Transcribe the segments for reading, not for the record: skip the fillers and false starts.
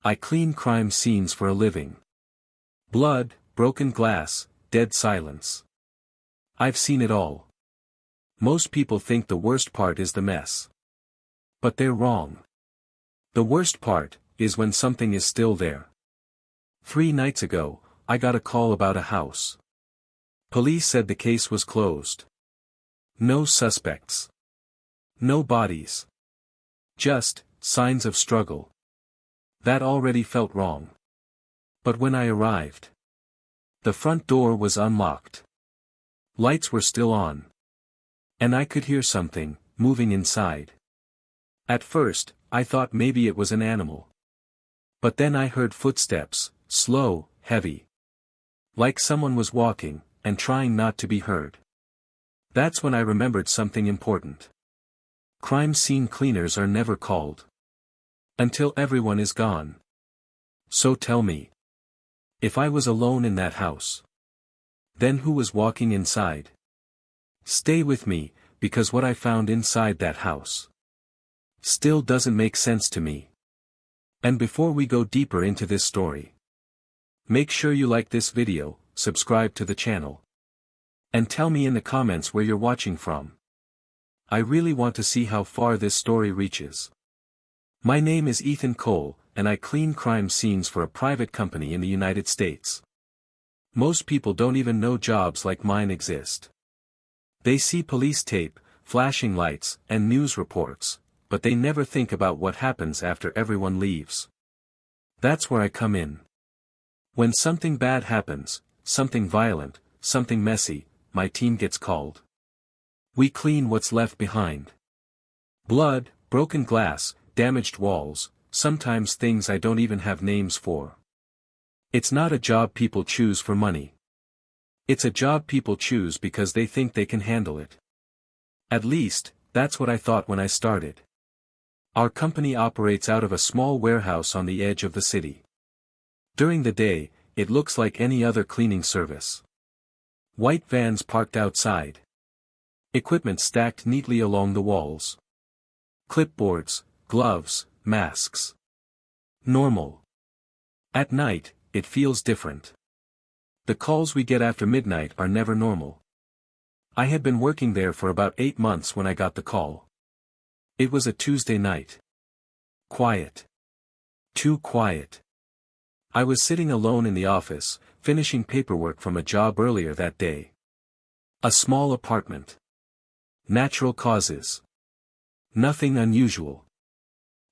I clean crime scenes for a living. Blood, broken glass, dead silence. I've seen it all. Most people think the worst part is the mess. But they're wrong. The worst part is when something is still there. 3 nights ago, I got a call about a house. Police said the case was closed. No suspects. No bodies. Just signs of struggle. That already felt wrong. But when I arrived, the front door was unlocked. Lights were still on. And I could hear something moving inside. At first, I thought maybe it was an animal. But then I heard footsteps, slow, heavy. Like someone was walking, and trying not to be heard. That's when I remembered something important. Crime scene cleaners are never called. Until everyone is gone. So tell me. If I was alone in that house. Then who was walking inside? Stay with me, because what I found inside that house still doesn't make sense to me. And before we go deeper into this story, make sure you like this video, subscribe to the channel. And tell me in the comments where you're watching from. I really want to see how far this story reaches. My name is Ethan Cole, and I clean crime scenes for a private company in the United States. Most people don't even know jobs like mine exist. They see police tape, flashing lights, and news reports, but they never think about what happens after everyone leaves. That's where I come in. When something bad happens, something violent, something messy, my team gets called. We clean what's left behind. Blood, broken glass, damaged walls, sometimes things I don't even have names for. It's not a job people choose for money. It's a job people choose because they think they can handle it. At least, that's what I thought when I started. Our company operates out of a small warehouse on the edge of the city. During the day, it looks like any other cleaning service. White vans parked outside. Equipment stacked neatly along the walls. Clipboards, gloves, masks. Normal. At night, it feels different. The calls we get after midnight are never normal. I had been working there for about 8 months when I got the call. It was a Tuesday night. Quiet. Too quiet. I was sitting alone in the office, finishing paperwork from a job earlier that day. A small apartment. Natural causes. Nothing unusual.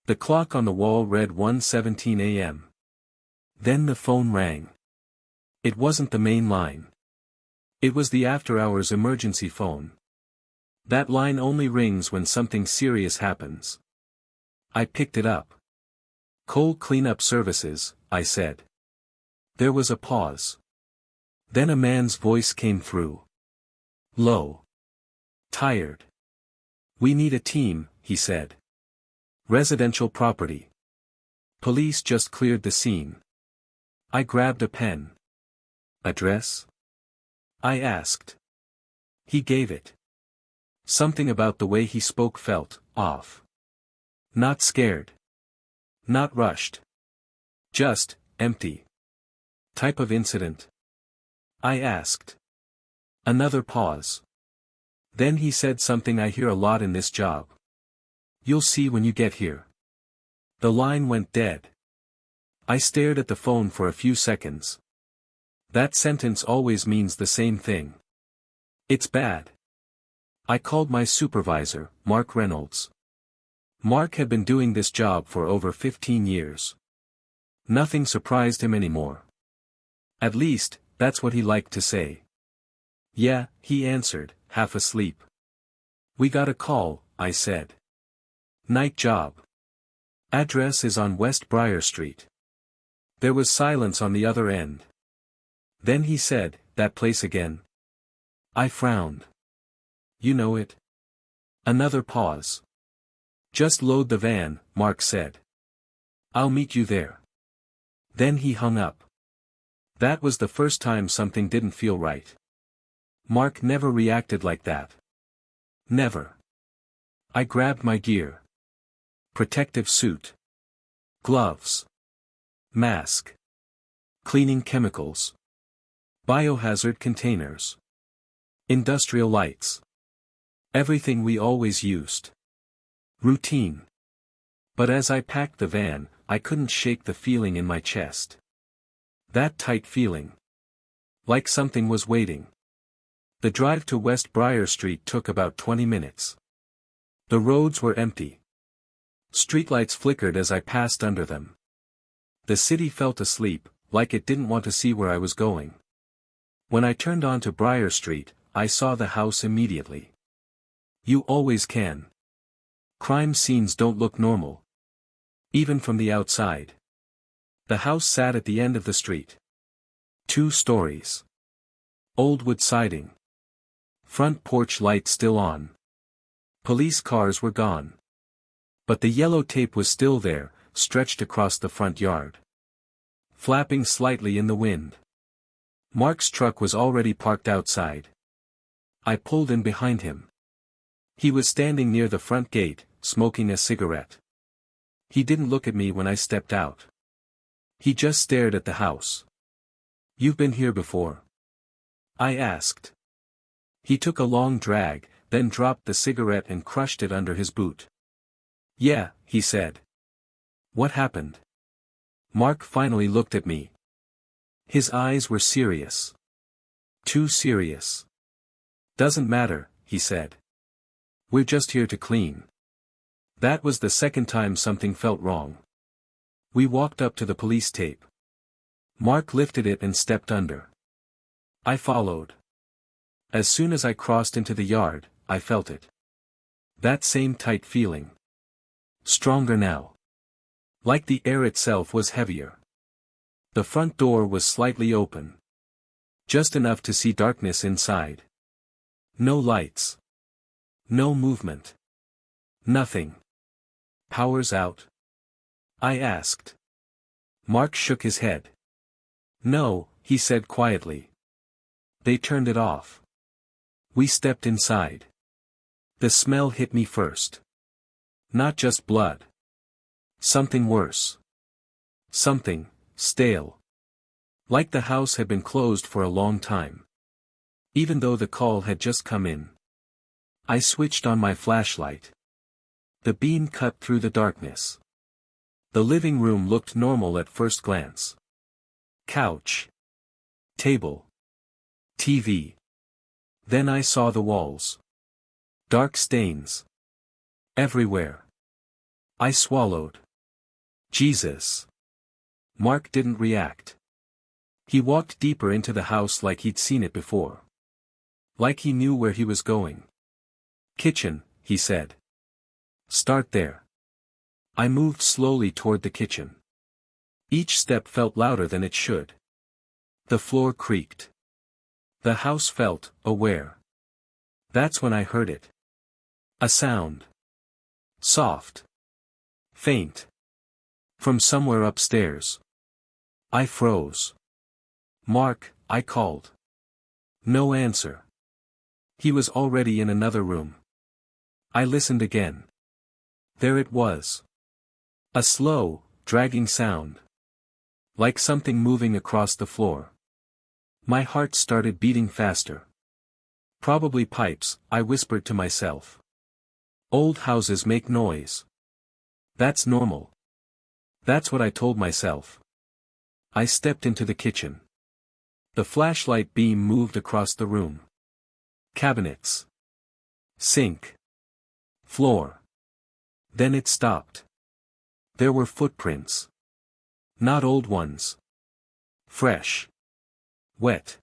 The clock on the wall read 1:17 a.m. Then the phone rang. It wasn't the main line. It was the after-hours emergency phone. That line only rings when something serious happens. I picked it up. "Coal cleanup services," I said. There was a pause. Then a man's voice came through. Low. Tired. "We need a team," he said. "Residential property. Police just cleared the scene." I grabbed a pen. "Address?" I asked. He gave it. Something about the way he spoke felt off. Not scared. Not rushed. Just empty. "Type of incident?" I asked. Another pause. Then he said something I hear a lot in this job. "You'll see when you get here." The line went dead. I stared at the phone for a few seconds. That sentence always means the same thing. It's bad. I called my supervisor, Mark Reynolds. Mark had been doing this job for over 15 years. Nothing surprised him anymore. At least, that's what he liked to say. "Yeah," he answered, half asleep. "We got a call," I said. "Night job. Address is on West Briar Street." There was silence on the other end. Then he said, "That place again?" I frowned. "You know it?" Another pause. "Just load the van," Mark said. "I'll meet you there." Then he hung up. That was the first time something didn't feel right. Mark never reacted like that. Never. I grabbed my gear. Protective suit. Gloves. Mask. Cleaning chemicals. Biohazard containers. Industrial lights. Everything we always used. Routine. But as I packed the van, I couldn't shake the feeling in my chest. That tight feeling. Like something was waiting. The drive to West Briar Street took about 20 minutes. The roads were empty. Streetlights flickered as I passed under them. The city felt asleep, like it didn't want to see where I was going. When I turned onto Briar Street, I saw the house immediately. You always can. Crime scenes don't look normal. Even from the outside. The house sat at the end of the street. 2 stories. Old wood siding. Front porch light still on. Police cars were gone. But the yellow tape was still there, stretched across the front yard. Flapping slightly in the wind. Mark's truck was already parked outside. I pulled in behind him. He was standing near the front gate, smoking a cigarette. He didn't look at me when I stepped out. He just stared at the house. "You've been here before?" I asked. He took a long drag, then dropped the cigarette and crushed it under his boot. "Yeah," he said. "What happened?" Mark finally looked at me. His eyes were serious. Too serious. "Doesn't matter," he said. "We're just here to clean." That was the second time something felt wrong. We walked up to the police tape. Mark lifted it and stepped under. I followed. As soon as I crossed into the yard, I felt it. That same tight feeling. Stronger now. Like the air itself was heavier. The front door was slightly open. Just enough to see darkness inside. No lights. No movement. Nothing. "Power's out?" I asked. Mark shook his head. "No," he said quietly. "They turned it off." We stepped inside. The smell hit me first. Not just blood. Something worse. Something stale. Like the house had been closed for a long time. Even though the call had just come in. I switched on my flashlight. The beam cut through the darkness. The living room looked normal at first glance. Couch. Table. TV. Then I saw the walls. Dark stains. Everywhere. I swallowed. Jesus. Mark didn't react. He walked deeper into the house like he'd seen it before. Like he knew where he was going. "Kitchen," he said. "Start there." I moved slowly toward the kitchen. Each step felt louder than it should. The floor creaked. The house felt aware. That's when I heard it. A sound. Soft. Faint. From somewhere upstairs. I froze. "Mark," I called. No answer. He was already in another room. I listened again. There it was. A slow, dragging sound. Like something moving across the floor. My heart started beating faster. "Probably pipes," I whispered to myself. "Old houses make noise. That's normal." That's what I told myself. I stepped into the kitchen. The flashlight beam moved across the room. Cabinets. Sink. Floor. Then it stopped. There were footprints. Not old ones. Fresh. Wet.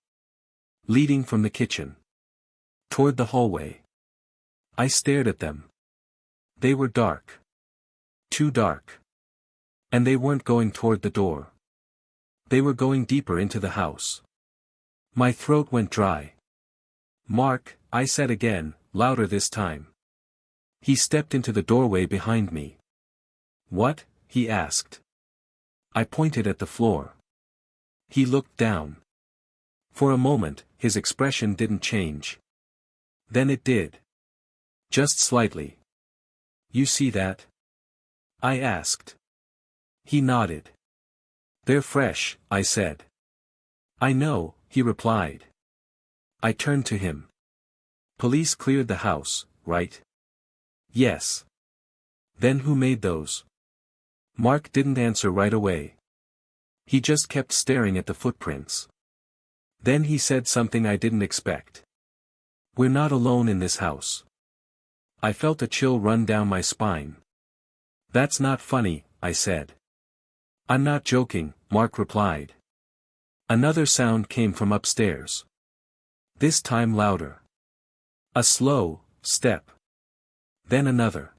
Leading from the kitchen. Toward the hallway. I stared at them. They were dark. Too dark. And they weren't going toward the door. They were going deeper into the house. My throat went dry. "Mark," I said again, louder this time. He stepped into the doorway behind me. "What?" he asked. I pointed at the floor. He looked down. For a moment, his expression didn't change. Then it did. Just slightly. "You see that?" I asked. He nodded. They're fresh, I said. I know, he replied. I turned to him. Police cleared the house, right? Yes. Then who made those? Mark didn't answer right away. He just kept staring at the footprints. Then he said something I didn't expect. We're not alone in this house. I felt a chill run down my spine. That's not funny, I said. I'm not joking, Mark replied. Another sound came from upstairs. This time louder. A slow step. Then another.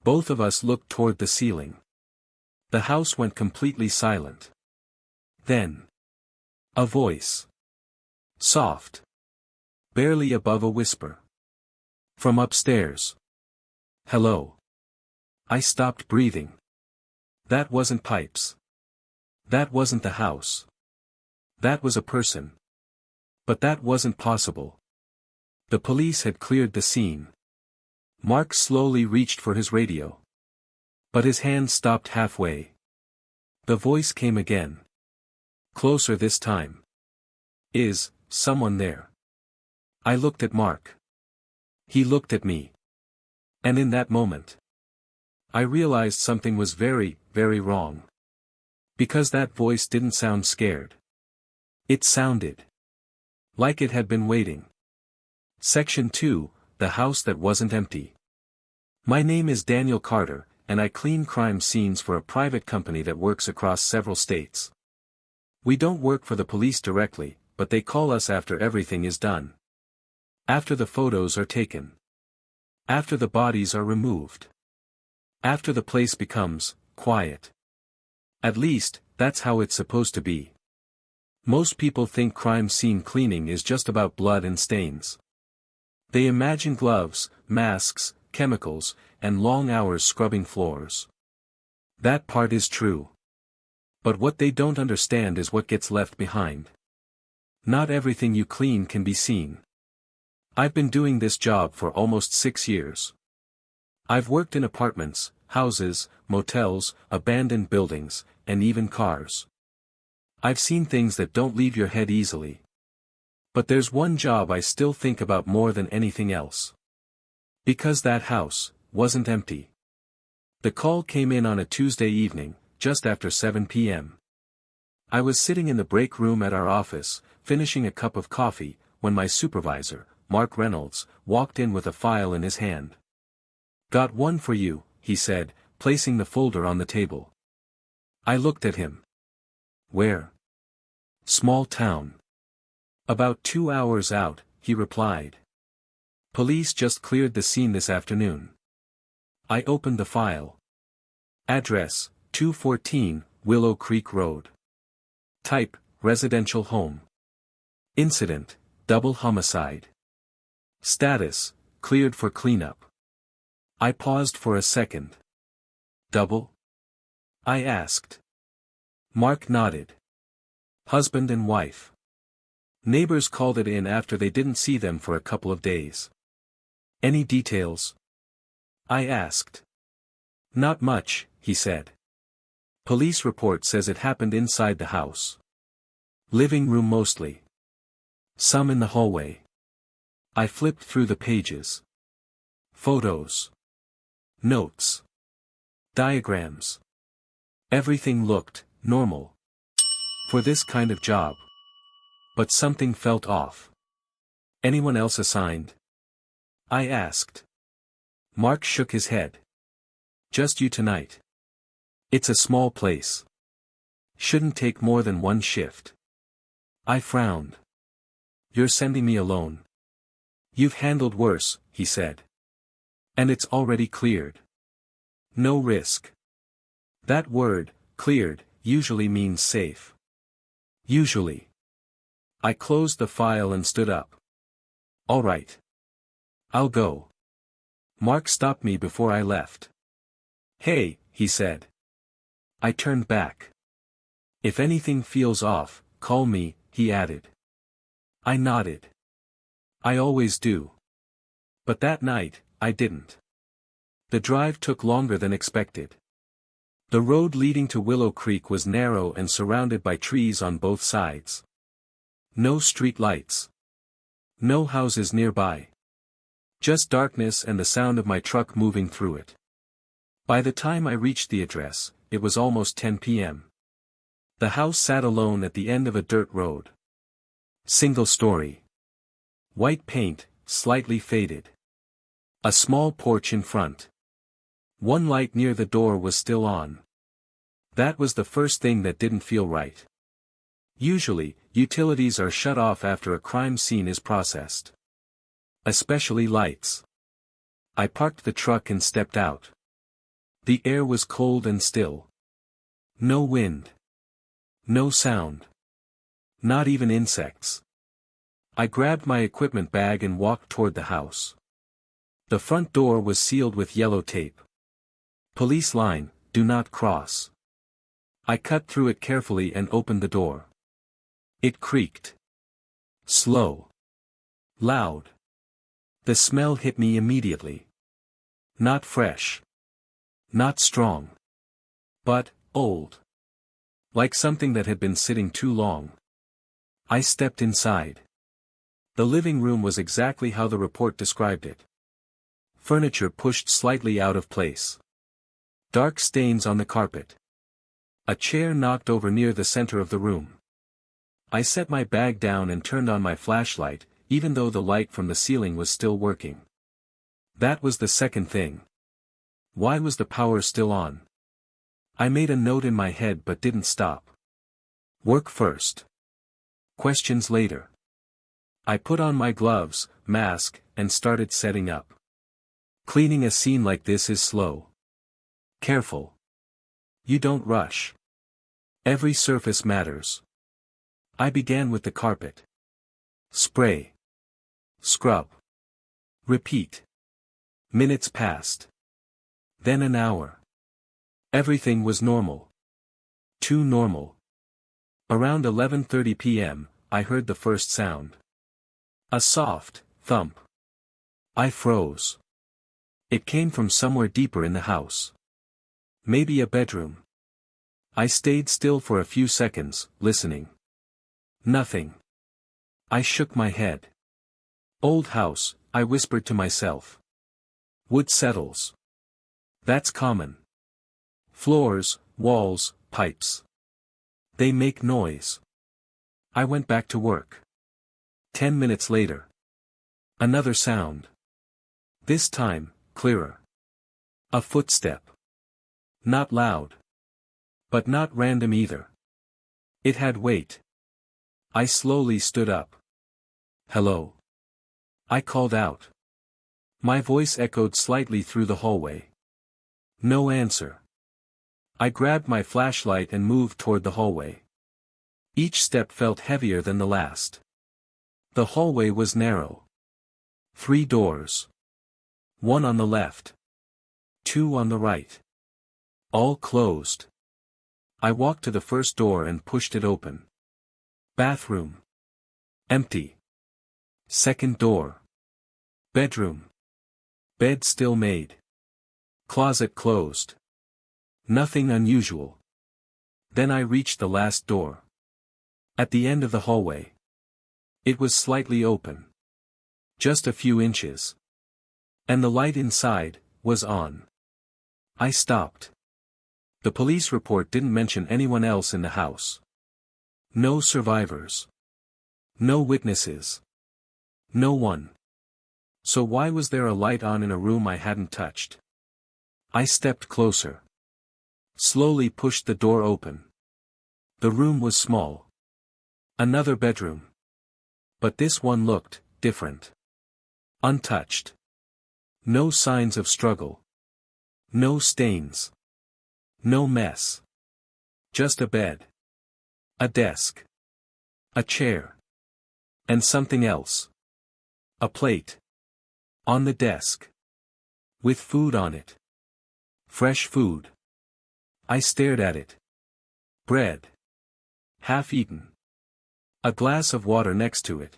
Both of us looked toward the ceiling. The house went completely silent. Then. A voice. Soft. Barely above a whisper. From upstairs. Hello. I stopped breathing. That wasn't pipes. That wasn't the house. That was a person. But that wasn't possible. The police had cleared the scene. Mark slowly reached for his radio. But his hand stopped halfway. The voice came again. Closer this time. Is someone there? I looked at Mark. He looked at me. And in that moment, I realized something was very, very wrong. Because that voice didn't sound scared. It sounded like it had been waiting. Section 2, The House That Wasn't Empty. My name is Daniel Carter, and I clean crime scenes for a private company that works across several states. We don't work for the police directly, but they call us after everything is done. After the photos are taken. After the bodies are removed. After the place becomes quiet. At least, that's how it's supposed to be. Most people think crime scene cleaning is just about blood and stains. They imagine gloves, masks, chemicals, and long hours scrubbing floors. That part is true. But what they don't understand is what gets left behind. Not everything you clean can be seen. I've been doing this job for almost 6 years. I've worked in apartments, houses, motels, abandoned buildings, and even cars. I've seen things that don't leave your head easily. But there's one job I still think about more than anything else. Because that house wasn't empty. The call came in on a Tuesday evening, just after 7 p.m. I was sitting in the break room at our office, finishing a cup of coffee, when my supervisor, Mark Reynolds, walked in with a file in his hand. Got one for you, he said, placing the folder on the table. I looked at him. Where? Small town. About 2 hours out, he replied. Police just cleared the scene this afternoon. I opened the file. Address, 214, Willow Creek Road. Type, residential home. Incident, double homicide. Status, cleared for cleanup. I paused for a second. Double? I asked. Mark nodded. Husband and wife. Neighbors called it in after they didn't see them for a couple of days. Any details? I asked. Not much, he said. Police report says it happened inside the house. Living room mostly. Some in the hallway. I flipped through the pages. Photos. Notes. Diagrams. Everything looked normal. For this kind of job. But something felt off. Anyone else assigned? I asked. Mark shook his head. Just you tonight. It's a small place. Shouldn't take more than one shift. I frowned. You're sending me alone. You've handled worse, he said. And it's already cleared. No risk. That word, cleared, usually means safe. Usually. I closed the file and stood up. All right. I'll go. Mark stopped me before I left. Hey, he said. I turned back. If anything feels off, call me, he added. I nodded. I always do. But that night, I didn't. The drive took longer than expected. The road leading to Willow Creek was narrow and surrounded by trees on both sides. No street lights. No houses nearby. Just darkness and the sound of my truck moving through it. By the time I reached the address, it was almost 10 p.m. The house sat alone at the end of a dirt road. Single story. White paint, slightly faded. A small porch in front. One light near the door was still on. That was the first thing that didn't feel right. Usually, utilities are shut off after a crime scene is processed. Especially lights. I parked the truck and stepped out. The air was cold and still. No wind. No sound. Not even insects. I grabbed my equipment bag and walked toward the house. The front door was sealed with yellow tape. Police line, do not cross. I cut through it carefully and opened the door. It creaked. Slow. Loud. The smell hit me immediately. Not fresh. Not strong. But, old. Like something that had been sitting too long. I stepped inside. The living room was exactly how the report described it. Furniture pushed slightly out of place. Dark stains on the carpet. A chair knocked over near the center of the room. I set my bag down and turned on my flashlight, even though the light from the ceiling was still working. That was the second thing. Why was the power still on? I made a note in my head but didn't stop. Work first. Questions later. I put on my gloves, mask, and started setting up. Cleaning a scene like this is slow. Careful. You don't rush. Every surface matters. I began with the carpet. Spray. Scrub. Repeat. Minutes passed. Then an hour. Everything was normal. Too normal. Around 11:30 p.m., I heard the first sound. A soft thump. I froze. It came from somewhere deeper in the house. Maybe a bedroom. I stayed still for a few seconds, listening. Nothing. I shook my head. Old house, I whispered to myself. Wood settles. That's common. Floors, walls, pipes. They make noise. I went back to work. 10 minutes later. Another sound. This time, clearer. A footstep. Not loud. But not random either. It had weight. I slowly stood up. Hello. I called out. My voice echoed slightly through the hallway. No answer. I grabbed my flashlight and moved toward the hallway. Each step felt heavier than the last. The hallway was narrow. 3 doors. 1 on the left. 2 on the right. All closed. I walked to the first door and pushed it open. Bathroom. Empty. Second door. Bedroom. Bed still made. Closet closed. Nothing unusual. Then I reached the last door. At the end of the hallway. It was slightly open. Just a few inches. And the light inside was on. I stopped. The police report didn't mention anyone else in the house. No survivors. No witnesses. No one. So why was there a light on in a room I hadn't touched? I stepped closer. Slowly pushed the door open. The room was small. Another bedroom. But this one looked different. Untouched. No signs of struggle. No stains. No mess. Just a bed. A desk. A chair. And something else. A plate. On the desk. With food on it. Fresh food. I stared at it. Bread. Half eaten. A glass of water next to it.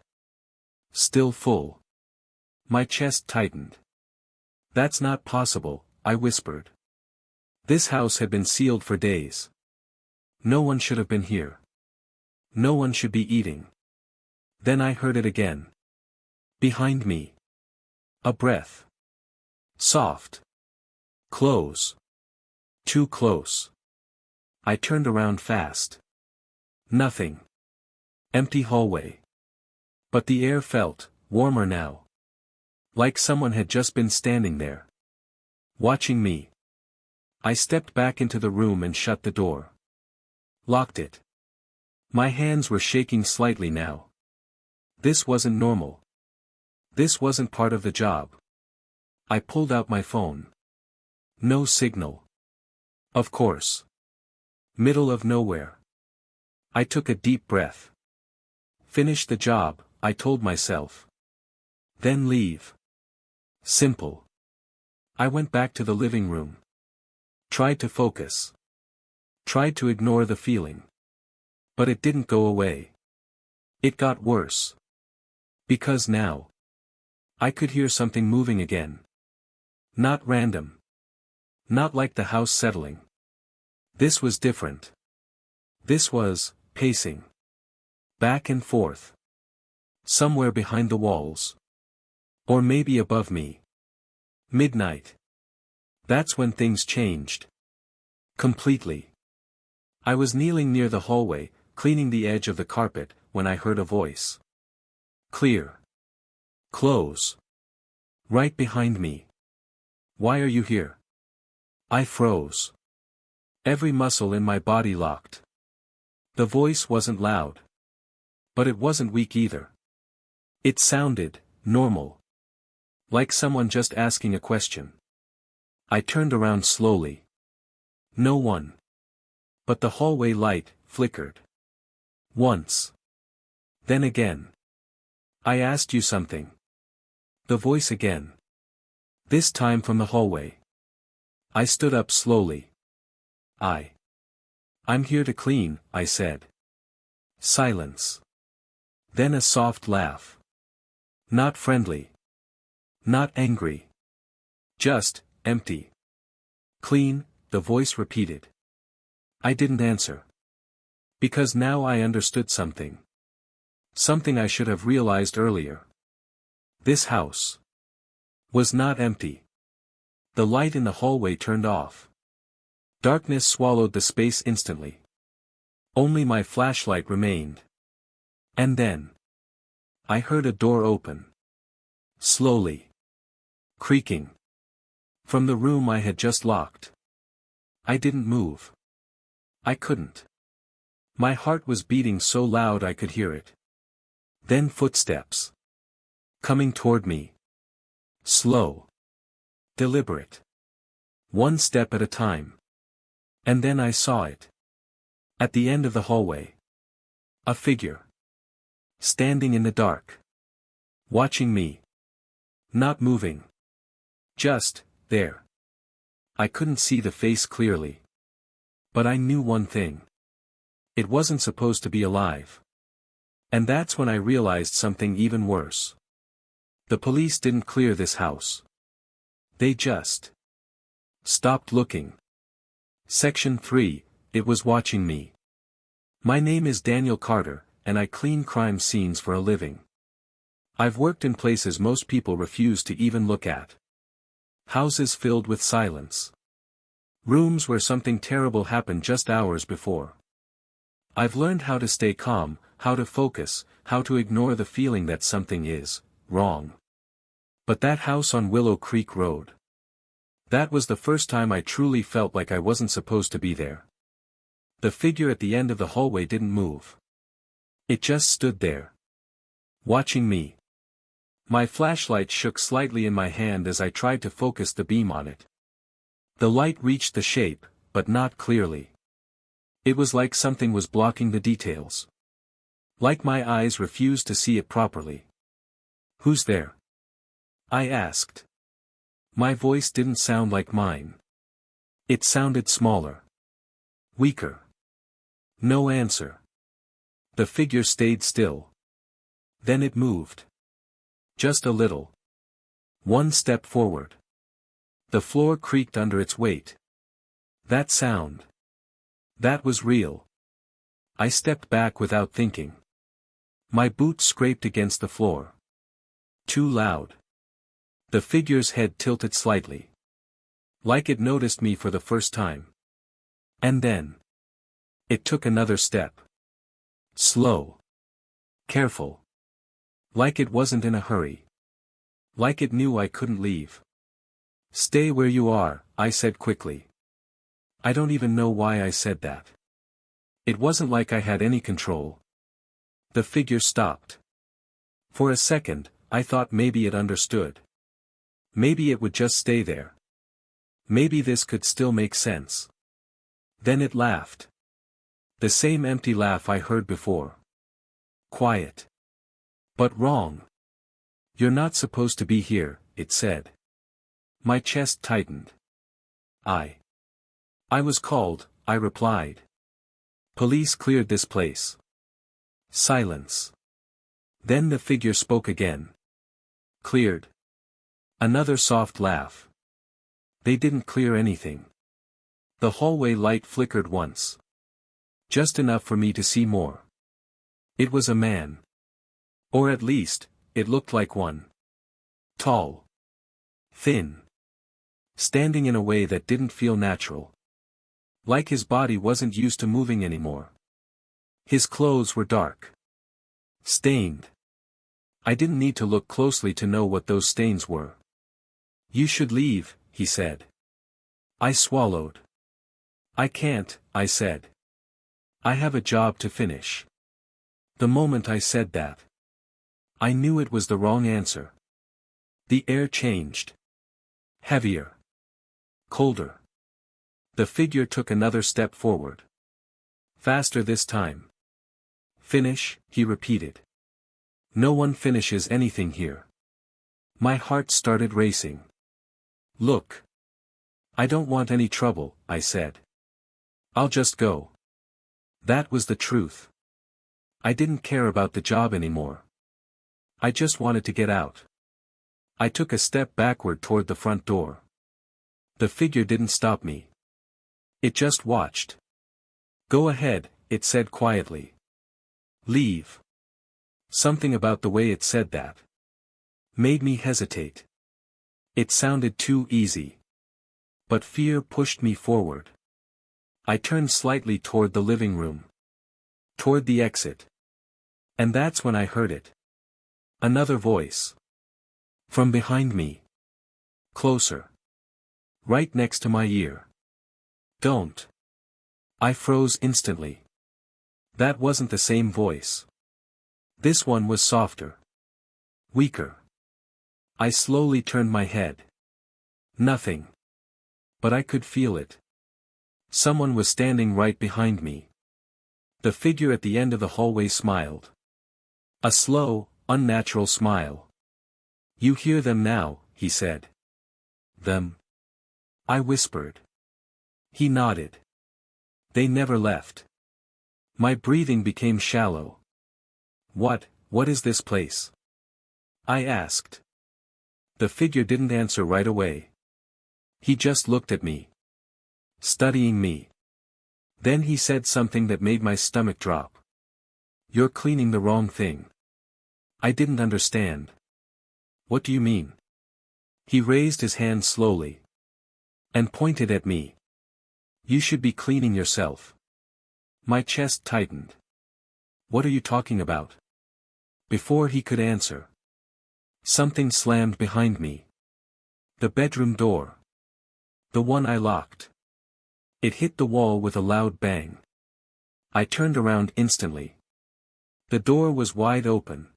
Still full. My chest tightened. That's not possible, I whispered. This house had been sealed for days. No one should have been here. No one should be eating. Then I heard it again. Behind me. A breath. Soft. Close. Too close. I turned around fast. Nothing. Empty hallway. But the air felt warmer now. Like someone had just been standing there. Watching me. I stepped back into the room and shut the door. Locked it. My hands were shaking slightly now. This wasn't normal. This wasn't part of the job. I pulled out my phone. No signal. Of course. Middle of nowhere. I took a deep breath. Finish the job, I told myself. Then leave. Simple. I went back to the living room. Tried to focus. Tried to ignore the feeling. But it didn't go away. It got worse. Because now. I could hear something moving again. Not random. Not like the house settling. This was different. This was pacing. Back and forth. Somewhere behind the walls. Or maybe above me. Midnight. That's when things changed. Completely. I was kneeling near the hallway, cleaning the edge of the carpet, when I heard a voice. Clear. Close. Right behind me. Why are you here? I froze. Every muscle in my body locked. The voice wasn't loud. But it wasn't weak either. It sounded normal. Like someone just asking a question. I turned around slowly. No one. But the hallway light flickered. Once. Then again. I asked you something. The voice again. This time from the hallway. I stood up slowly. I'm here to clean, I said. Silence. Then a soft laugh. Not friendly. Not angry. Just empty. Clean, the voice repeated. I didn't answer. Because now I understood something. Something I should have realized earlier. This house was not empty. The light in the hallway turned off. Darkness swallowed the space instantly. Only my flashlight remained. And then I heard a door open. Slowly. Creaking. From the room I had just locked. I didn't move. I couldn't. My heart was beating so loud I could hear it. Then footsteps. Coming toward me. Slow. Deliberate. One step at a time. And then I saw it. At the end of the hallway. A figure. Standing in the dark. Watching me. Not moving. Just there. I couldn't see the face clearly. But I knew one thing. It wasn't supposed to be alive. And that's when I realized something even worse. The police didn't clear this house. They just stopped looking. Section 3, it was watching me. My name is Daniel Carter, and I clean crime scenes for a living. I've worked in places most people refuse to even look at. Houses filled with silence. Rooms where something terrible happened just hours before. I've learned how to stay calm, how to focus, how to ignore the feeling that something is wrong. But that house on Willow Creek Road. That was the first time I truly felt like I wasn't supposed to be there. The figure at the end of the hallway didn't move. It just stood there. Watching me. My flashlight shook slightly in my hand as I tried to focus the beam on it. The light reached the shape, but not clearly. It was like something was blocking the details. Like my eyes refused to see it properly. Who's there? I asked. My voice didn't sound like mine. It sounded smaller. Weaker. No answer. The figure stayed still. Then it moved. Just a little. One step forward. The floor creaked under its weight. That sound. That was real. I stepped back without thinking. My boot scraped against the floor. Too loud. The figure's head tilted slightly. Like it noticed me for the first time. And then. It took another step. Slow. Careful. Like it wasn't in a hurry. Like it knew I couldn't leave. Stay where you are, I said quickly. I don't even know why I said that. It wasn't like I had any control. The figure stopped. For a second, I thought maybe it understood. Maybe it would just stay there. Maybe this could still make sense. Then it laughed. The same empty laugh I heard before. Quiet. But wrong. You're not supposed to be here, it said. My chest tightened. I was called, I replied. Police cleared this place. Silence. Then the figure spoke again. Cleared. Another soft laugh. They didn't clear anything. The hallway light flickered once. Just enough for me to see more. It was a man. Or at least, it looked like one. Tall. Thin. Standing in a way that didn't feel natural. Like his body wasn't used to moving anymore. His clothes were dark. Stained. I didn't need to look closely to know what those stains were. You should leave, he said. I swallowed. I can't, I said. I have a job to finish. The moment I said that, I knew it was the wrong answer. The air changed. Heavier. Colder. The figure took another step forward. Faster this time. Finish, he repeated. No one finishes anything here. My heart started racing. Look. I don't want any trouble, I said. I'll just go. That was the truth. I didn't care about the job anymore. I just wanted to get out. I took a step backward toward the front door. The figure didn't stop me. It just watched. Go ahead, it said quietly. Leave. Something about the way it said that made me hesitate. It sounded too easy. But fear pushed me forward. I turned slightly toward the living room. Toward the exit. And that's when I heard it. Another voice. From behind me. Closer. Right next to my ear. Don't. I froze instantly. That wasn't the same voice. This one was softer. Weaker. I slowly turned my head. Nothing. But I could feel it. Someone was standing right behind me. The figure at the end of the hallway smiled. A slow, unnatural smile. You hear them now, he said. Them? I whispered. He nodded. They never left. My breathing became shallow. What is this place? I asked. The figure didn't answer right away. He just looked at me. Studying me. Then he said something that made my stomach drop. You're cleaning the wrong thing. I didn't understand. What do you mean? He raised his hand slowly. And pointed at me. You should be cleaning yourself. My chest tightened. What are you talking about? Before he could answer. Something slammed behind me. The bedroom door. The one I locked. It hit the wall with a loud bang. I turned around instantly. The door was wide open.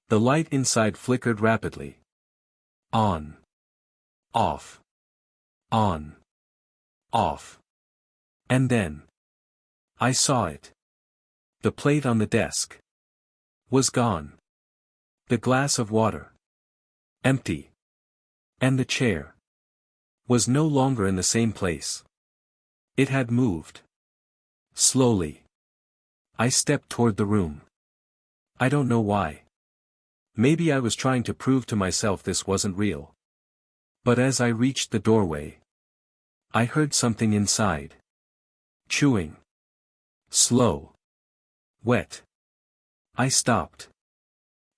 The light inside flickered rapidly. On. Off. On. Off. And then. I saw it. The plate on the desk. Was gone. The glass of water. Empty. And the chair. Was no longer in the same place. It had moved. Slowly. I stepped toward the room. I don't know why. Maybe I was trying to prove to myself this wasn't real. But as I reached the doorway, I heard something inside. Chewing. Slow. Wet. I stopped.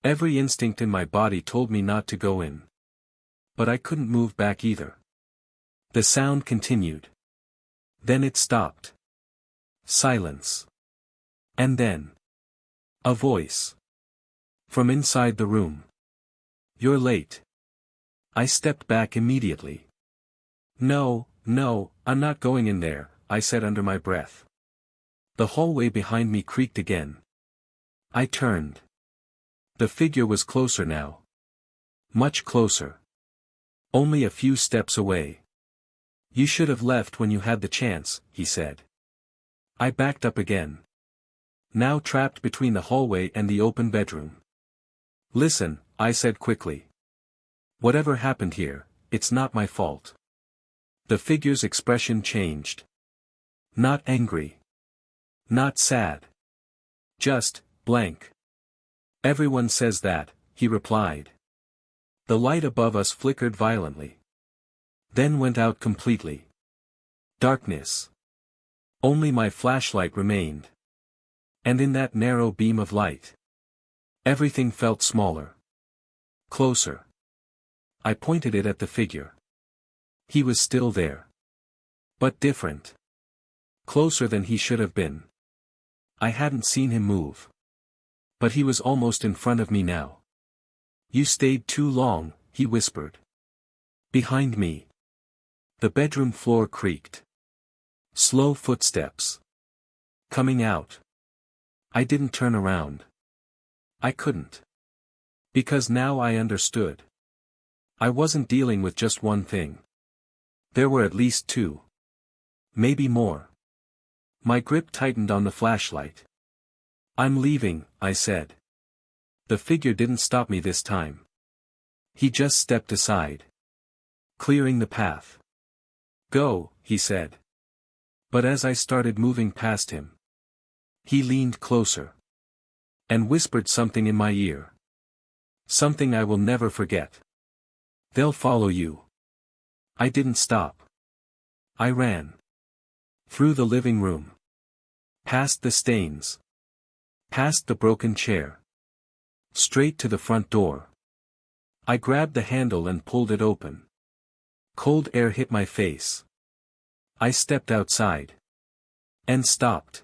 Every instinct in my body told me not to go in. But I couldn't move back either. The sound continued. Then it stopped. Silence. And then. A voice. From inside the room. You're late. I stepped back immediately. No, I'm not going in there, I said under my breath. The hallway behind me creaked again. I turned. The figure was closer now. Much closer. Only a few steps away. You should have left when you had the chance, he said. I backed up again. Now trapped between the hallway and the open bedroom. Listen, I said quickly. Whatever happened here, it's not my fault. The figure's expression changed. Not angry. Not sad. Just, blank. Everyone says that, he replied. The light above us flickered violently. Then went out completely. Darkness. Only my flashlight remained. And in that narrow beam of light, everything felt smaller. Closer. I pointed it at the figure. He was still there. But different. Closer than he should have been. I hadn't seen him move. But he was almost in front of me now. You stayed too long, he whispered. Behind me. The bedroom floor creaked. Slow footsteps. Coming out. I didn't turn around. I couldn't. Because now I understood. I wasn't dealing with just one thing. There were at least two. Maybe more. My grip tightened on the flashlight. I'm leaving, I said. The figure didn't stop me this time. He just stepped aside. Clearing the path. Go, he said. But as I started moving past him, he leaned closer. And whispered something in my ear. Something I will never forget. They'll follow you. I didn't stop. I ran. Through the living room. Past the stains. Past the broken chair. Straight to the front door. I grabbed the handle and pulled it open. Cold air hit my face. I stepped outside. And stopped.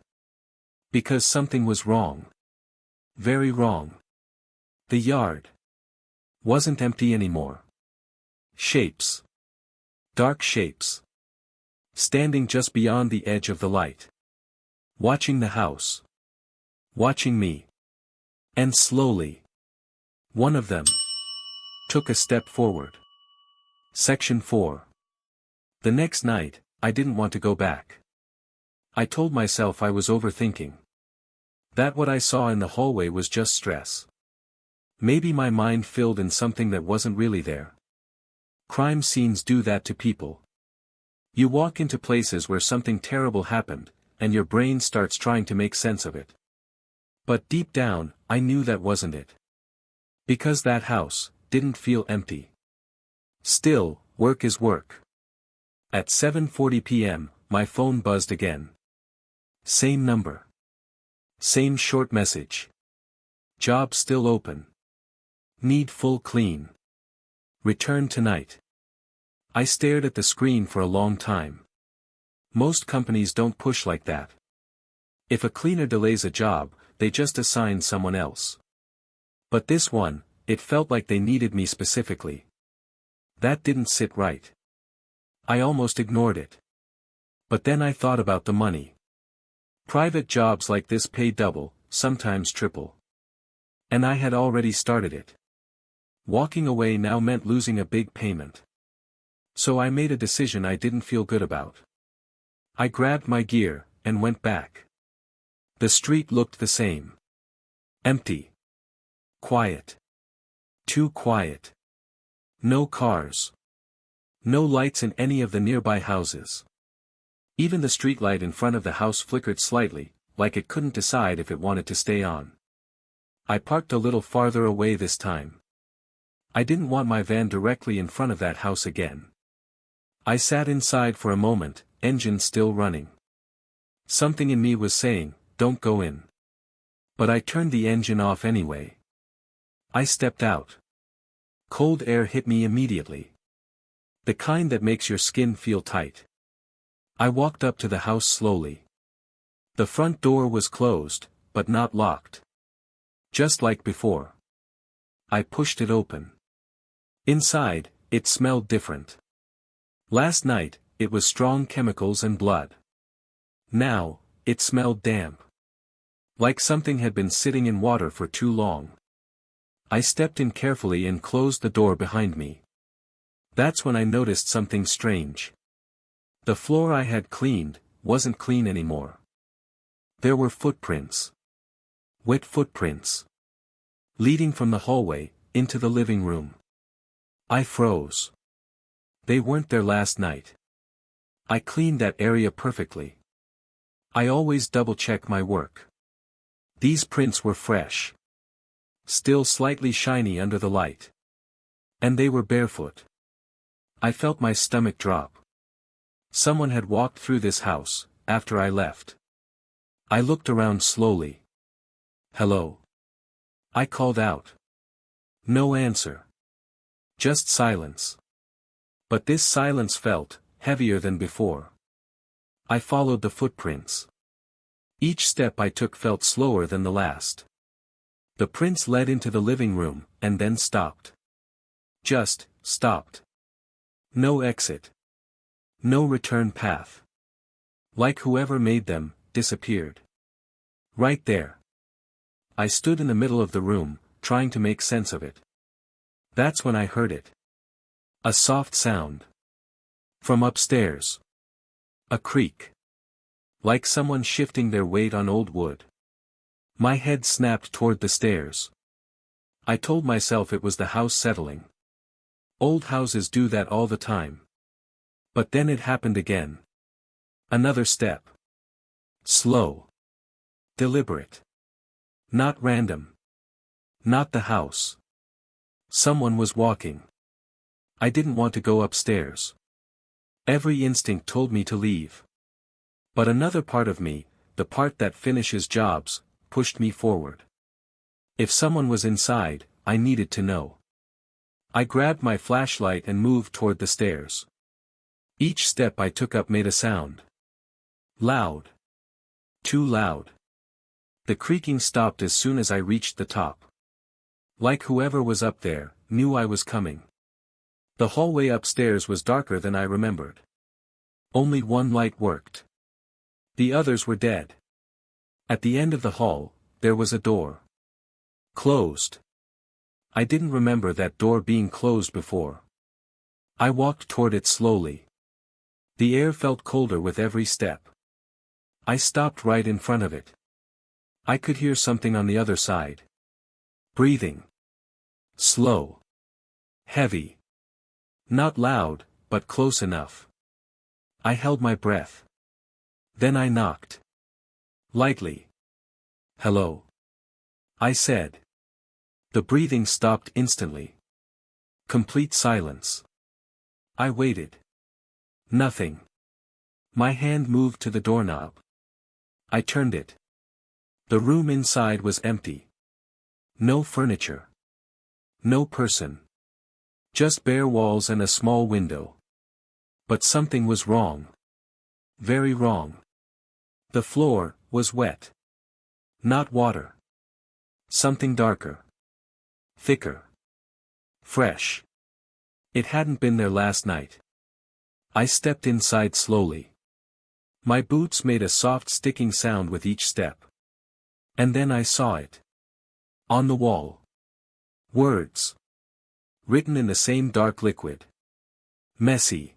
Because something was wrong. Very wrong. The yard wasn't empty anymore. Shapes. Dark shapes. Standing just beyond the edge of the light. Watching the house. Watching me. And slowly. One of them took a step forward. Section 4. The next night, I didn't want to go back. I told myself I was overthinking. That what I saw in the hallway was just stress. Maybe my mind filled in something that wasn't really there. Crime scenes do that to people. You walk into places where something terrible happened, and your brain starts trying to make sense of it. But deep down, I knew that wasn't it. Because that house didn't feel empty. Still, work is work. At 7:40 p.m., my phone buzzed again. Same number. Same short message. Job still open. Need full clean. Return tonight. I stared at the screen for a long time. Most companies don't push like that. If a cleaner delays a job, they just assign someone else. But this one, it felt like they needed me specifically. That didn't sit right. I almost ignored it. But then I thought about the money. Private jobs like this pay double, sometimes triple. And I had already started it. Walking away now meant losing a big payment. So I made a decision I didn't feel good about. I grabbed my gear, and went back. The street looked the same. Empty. Quiet. Too quiet. No cars. No lights in any of the nearby houses. Even the streetlight in front of the house flickered slightly, like it couldn't decide if it wanted to stay on. I parked a little farther away this time. I didn't want my van directly in front of that house again. I sat inside for a moment, engine still running. Something in me was saying, don't go in. But I turned the engine off anyway. I stepped out. Cold air hit me immediately. The kind that makes your skin feel tight. I walked up to the house slowly. The front door was closed, but not locked. Just like before. I pushed it open. Inside, it smelled different. Last night, it was strong chemicals and blood. Now, it smelled damp. Like something had been sitting in water for too long. I stepped in carefully and closed the door behind me. That's when I noticed something strange. The floor I had cleaned wasn't clean anymore. There were footprints. Wet footprints. Leading from the hallway, into the living room. I froze. They weren't there last night. I cleaned that area perfectly. I always double-check my work. These prints were fresh. Still slightly shiny under the light. And they were barefoot. I felt my stomach drop. Someone had walked through this house, after I left. I looked around slowly. Hello? I called out. No answer. Just silence. But this silence felt heavier than before. I followed the footprints. Each step I took felt slower than the last. The prints led into the living room, and then stopped. Just stopped. No exit. No return path. Like whoever made them, disappeared. Right there. I stood in the middle of the room, trying to make sense of it. That's when I heard it. A soft sound. From upstairs. A creak. Like someone shifting their weight on old wood. My head snapped toward the stairs. I told myself it was the house settling. Old houses do that all the time. But then it happened again. Another step. Slow. Deliberate. Not random. Not the house. Someone was walking. I didn't want to go upstairs. Every instinct told me to leave. But another part of me, the part that finishes jobs, pushed me forward. If someone was inside, I needed to know. I grabbed my flashlight and moved toward the stairs. Each step I took up made a sound. Loud. Too loud. The creaking stopped as soon as I reached the top. Like whoever was up there, knew I was coming. The hallway upstairs was darker than I remembered. Only one light worked. The others were dead. At the end of the hall, there was a door. Closed. I didn't remember that door being closed before. I walked toward it slowly. The air felt colder with every step. I stopped right in front of it. I could hear something on the other side. Breathing. Slow. Heavy. Not loud, but close enough. I held my breath. Then I knocked. Lightly. Hello. I said. The breathing stopped instantly. Complete silence. I waited. Nothing. My hand moved to the doorknob. I turned it. The room inside was empty. No furniture. No person. Just bare walls and a small window. But something was wrong. Very wrong. The floor was wet. Not water. Something darker. Thicker. Fresh. It hadn't been there last night. I stepped inside slowly. My boots made a soft sticking sound with each step. And then I saw it. On the wall. Words. Written in the same dark liquid. Messy.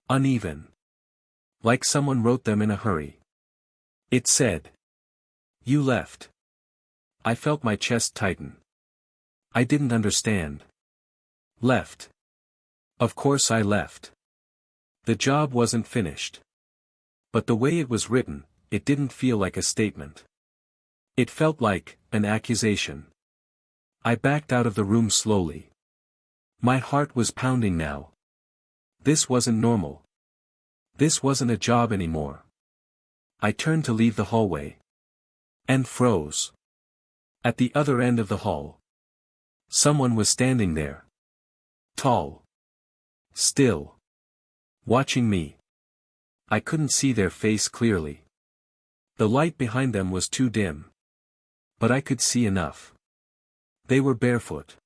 Uneven. Like someone wrote them in a hurry. It said. You left. I felt my chest tighten. I didn't understand. Left. Of course I left. The job wasn't finished. But the way it was written, it didn't feel like a statement. It felt like an accusation. I backed out of the room slowly. My heart was pounding now. This wasn't normal. This wasn't a job anymore. I turned to leave the hallway. And froze. At the other end of the hall. Someone was standing there. Tall. Still. Watching me. I couldn't see their face clearly. The light behind them was too dim. But I could see enough. They were barefoot.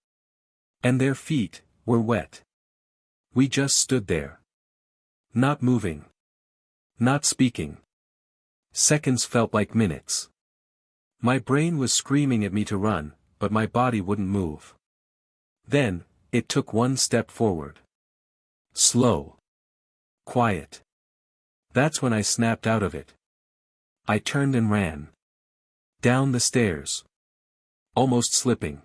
And their feet were wet. We just stood there. Not moving. Not speaking. Seconds felt like minutes. My brain was screaming at me to run, but my body wouldn't move. Then, it took one step forward. Slow. Quiet. That's when I snapped out of it. I turned and ran. Down the stairs. Almost slipping.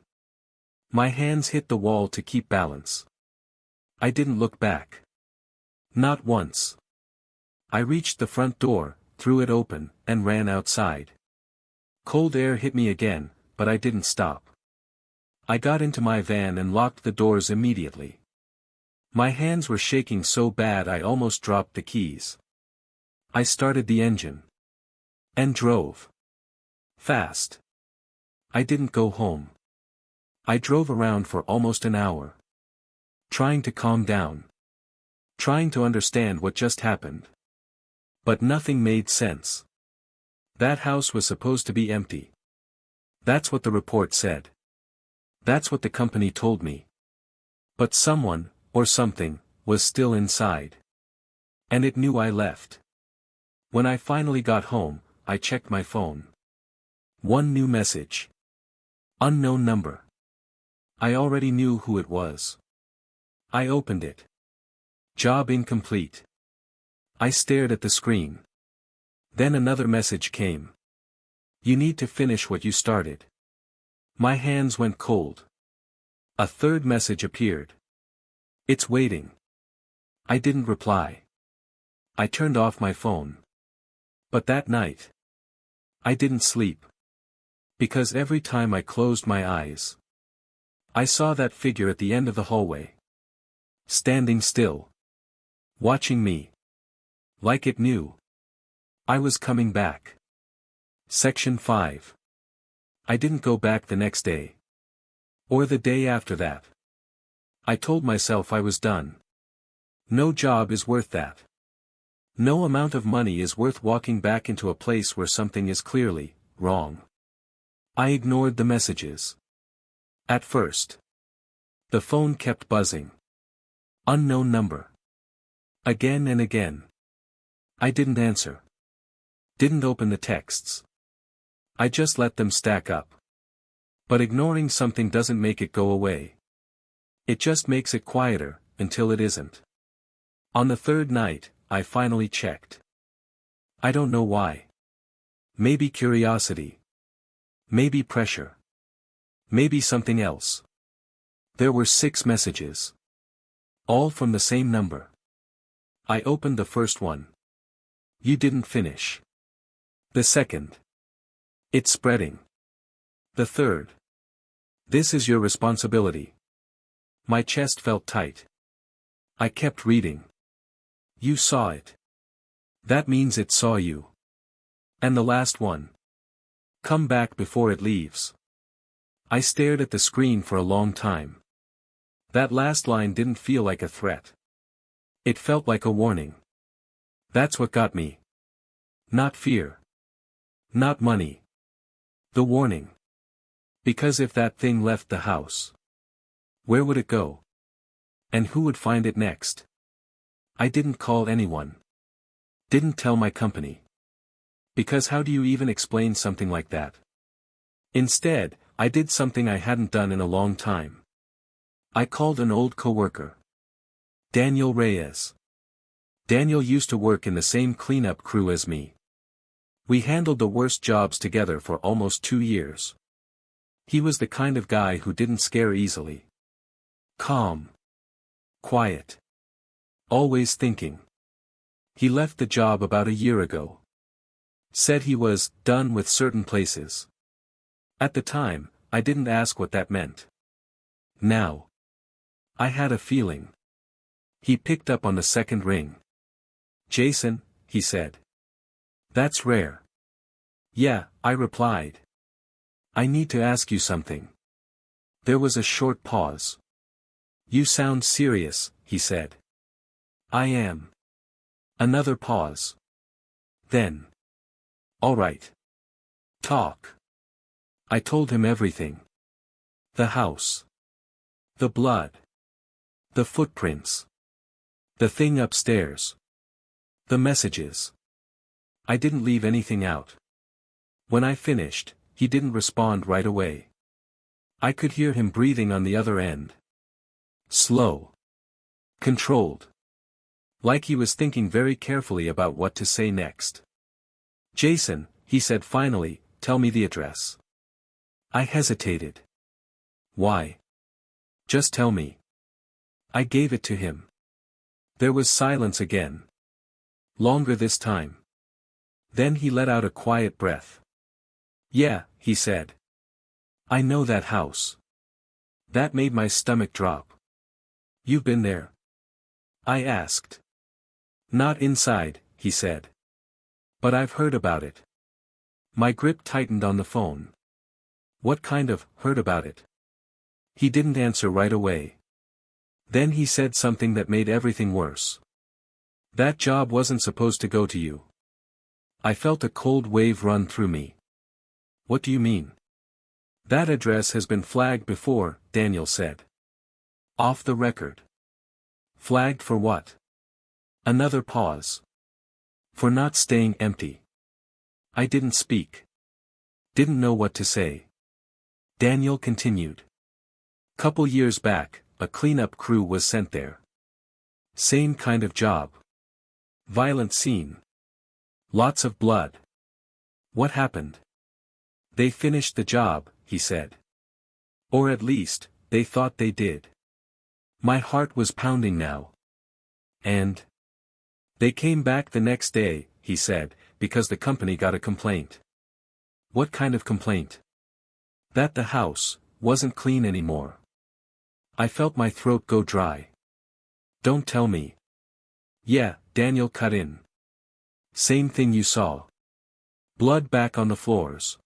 My hands hit the wall to keep balance. I didn't look back. Not once. I reached the front door, threw it open, and ran outside. Cold air hit me again, but I didn't stop. I got into my van and locked the doors immediately. My hands were shaking so bad I almost dropped the keys. I started the engine. And drove. Fast. I didn't go home. I drove around for almost an hour. Trying to calm down. Trying to understand what just happened. But nothing made sense. That house was supposed to be empty. That's what the report said. That's what the company told me. But someone, or something, was still inside. And it knew I left. When I finally got home, I checked my phone. One new message. Unknown number. I already knew who it was. I opened it. Job incomplete. I stared at the screen. Then another message came. You need to finish what you started. My hands went cold. A third message appeared. It's waiting. I didn't reply. I turned off my phone. But that night, I didn't sleep. Because every time I closed my eyes, I saw that figure at the end of the hallway. Standing still. Watching me. Like it knew. I was coming back. Section 5. I didn't go back the next day. Or the day after that. I told myself I was done. No job is worth that. No amount of money is worth walking back into a place where something is clearly wrong. I ignored the messages. At first. The phone kept buzzing. Unknown number. Again and again. I didn't answer. Didn't open the texts. I just let them stack up. But ignoring something doesn't make it go away. It just makes it quieter, until it isn't. On the third night, I finally checked. I don't know why. Maybe curiosity. Maybe pressure. Maybe something else. There were 6 messages. All from the same number. I opened the first one. You didn't finish. The second. It's spreading. The third. This is your responsibility. My chest felt tight. I kept reading. You saw it. That means it saw you. And the last one. Come back before it leaves. I stared at the screen for a long time. That last line didn't feel like a threat. It felt like a warning. That's what got me. Not fear. Not money. The warning. Because if that thing left the house, where would it go? And who would find it next? I didn't call anyone. Didn't tell my company. Because how do you even explain something like that? Instead, I did something I hadn't done in a long time. I called an old coworker. Daniel Reyes. Daniel used to work in the same cleanup crew as me. We handled the worst jobs together for almost 2 years. He was the kind of guy who didn't scare easily. Calm. Quiet. Always thinking. He left the job about a year ago. Said he was done with certain places. At the time, I didn't ask what that meant. Now. I had a feeling. He picked up on the second ring. "Jason," he said. "That's rare." "Yeah," I replied. "I need to ask you something." There was a short pause. "You sound serious," he said. "I am." Another pause. Then. "All right. Talk." I told him everything. The house. The blood. The footprints. The thing upstairs. The messages. I didn't leave anything out. When I finished, he didn't respond right away. I could hear him breathing on the other end. Slow. Controlled. Like he was thinking very carefully about what to say next. "Jason," he said finally, "tell me the address." I hesitated. "Why?" "Just tell me." I gave it to him. There was silence again. Longer this time. Then he let out a quiet breath. "Yeah," he said. "I know that house." That made my stomach drop. "You've been there?" I asked. "Not inside," he said. "But I've heard about it." My grip tightened on the phone. "What kind of, heard about it?" He didn't answer right away. Then he said something that made everything worse. "That job wasn't supposed to go to you." I felt a cold wave run through me. "What do you mean?" "That address has been flagged before," Daniel said. "Off the record." "Flagged for what?" Another pause. "For not staying empty." I didn't speak. Didn't know what to say. Daniel continued. "Couple years back, a cleanup crew was sent there. Same kind of job. Violent scene. Lots of blood. What happened?" "They finished the job," he said. "Or at least, they thought they did." My heart was pounding now. "And?" "They came back the next day," he said, "because the company got a complaint." "What kind of complaint?" "That the house wasn't clean anymore." I felt my throat go dry. "Don't tell me." "Yeah," Daniel cut in. "Same thing you saw. Blood back on the floors.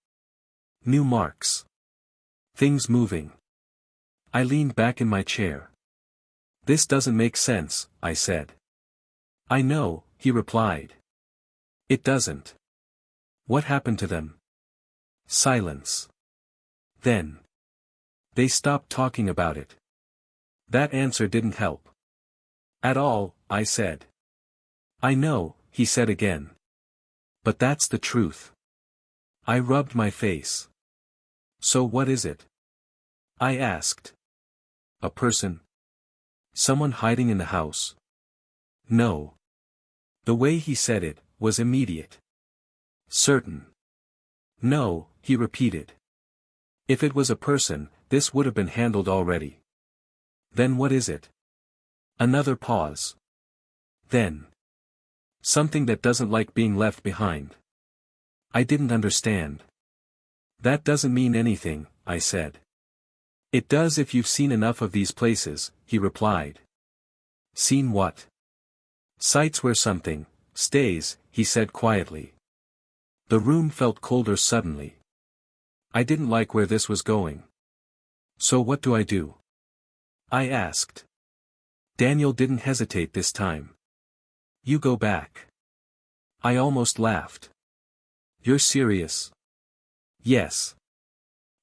New marks. Things moving." I leaned back in my chair. "This doesn't make sense," I said. "I know," he replied. "It doesn't. What happened to them?" Silence. Then. "They stopped talking about it." That answer didn't help. "At all," I said. "I know," he said again. "But that's the truth." I rubbed my face. "So what is it?" I asked. "A person? Someone hiding in the house?" "No." The way he said it was immediate. "Certain." "No," he repeated. "If it was a person, this would have been handled already." "Then what is it?" Another pause. Then. "Something that doesn't like being left behind." I didn't understand. "That doesn't mean anything," I said. "It does if you've seen enough of these places," he replied. "Seen what?" "Sites where something stays," he said quietly. The room felt colder suddenly. I didn't like where this was going. "So what do I do?" I asked. Daniel didn't hesitate this time. "You go back." I almost laughed. "You're serious?" "Yes."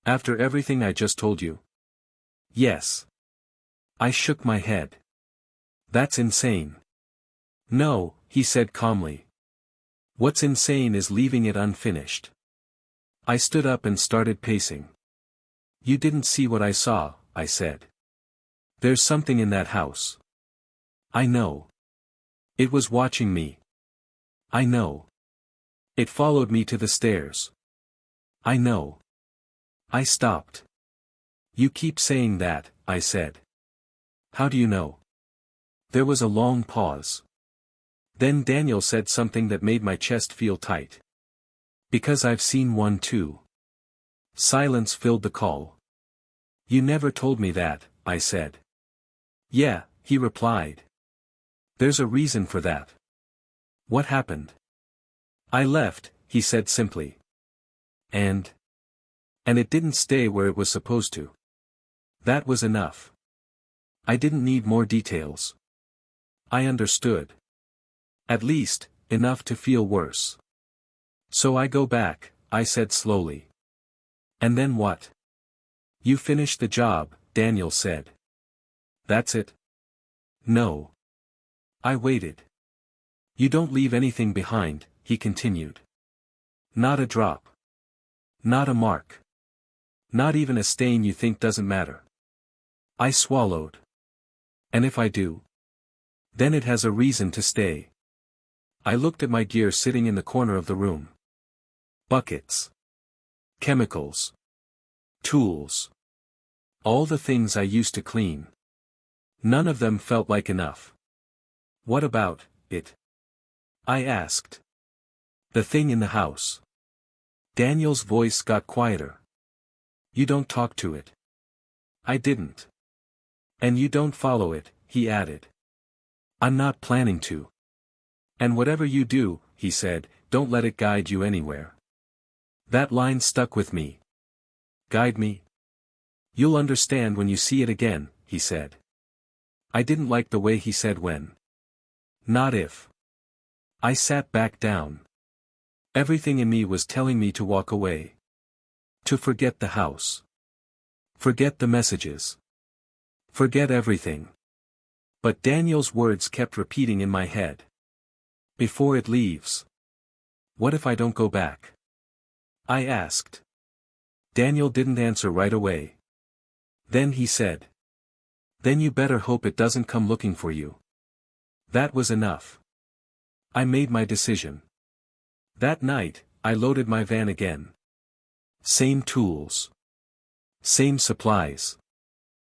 "After everything I just told you?" "Yes." I shook my head. "That's insane." "No," he said calmly. "What's insane is leaving it unfinished." I stood up and started pacing. "You didn't see what I saw," I said. "There's something in that house." "I know. It was watching me." "I know. It followed me to the stairs." "I know." I stopped. "You keep saying that," I said. "How do you know?" There was a long pause. Then Daniel said something that made my chest feel tight. "Because I've seen one too." Silence filled the call. "You never told me that," I said. "Yeah," he replied. There's a reason for that. What happened? I left, he said simply. And it didn't stay where it was supposed to. That was enough. I didn't need more details. I understood. At least, enough to feel worse. So I go back, I said slowly. And then what? You finished the job, Daniel said. That's it? No. I waited. You don't leave anything behind, he continued. Not a drop. Not a mark. Not even a stain you think doesn't matter. I swallowed. And if I do? Then it has a reason to stay. I looked at my gear sitting in the corner of the room. Buckets. Chemicals. Tools. All the things I used to clean. None of them felt like enough. What about it? I asked. The thing in the house. Daniel's voice got quieter. You don't talk to it. I didn't. And you don't follow it, he added. I'm not planning to. And whatever you do, he said, don't let it guide you anywhere. That line stuck with me. Guide me? You'll understand when you see it again, he said. I didn't like the way he said when. Not if. I sat back down. Everything in me was telling me to walk away. To forget the house. Forget the messages. Forget everything. But Daniel's words kept repeating in my head. Before it leaves. What if I don't go back? I asked. Daniel didn't answer right away. Then he said. Then you better hope it doesn't come looking for you. That was enough. I made my decision. That night, I loaded my van again. Same tools. Same supplies.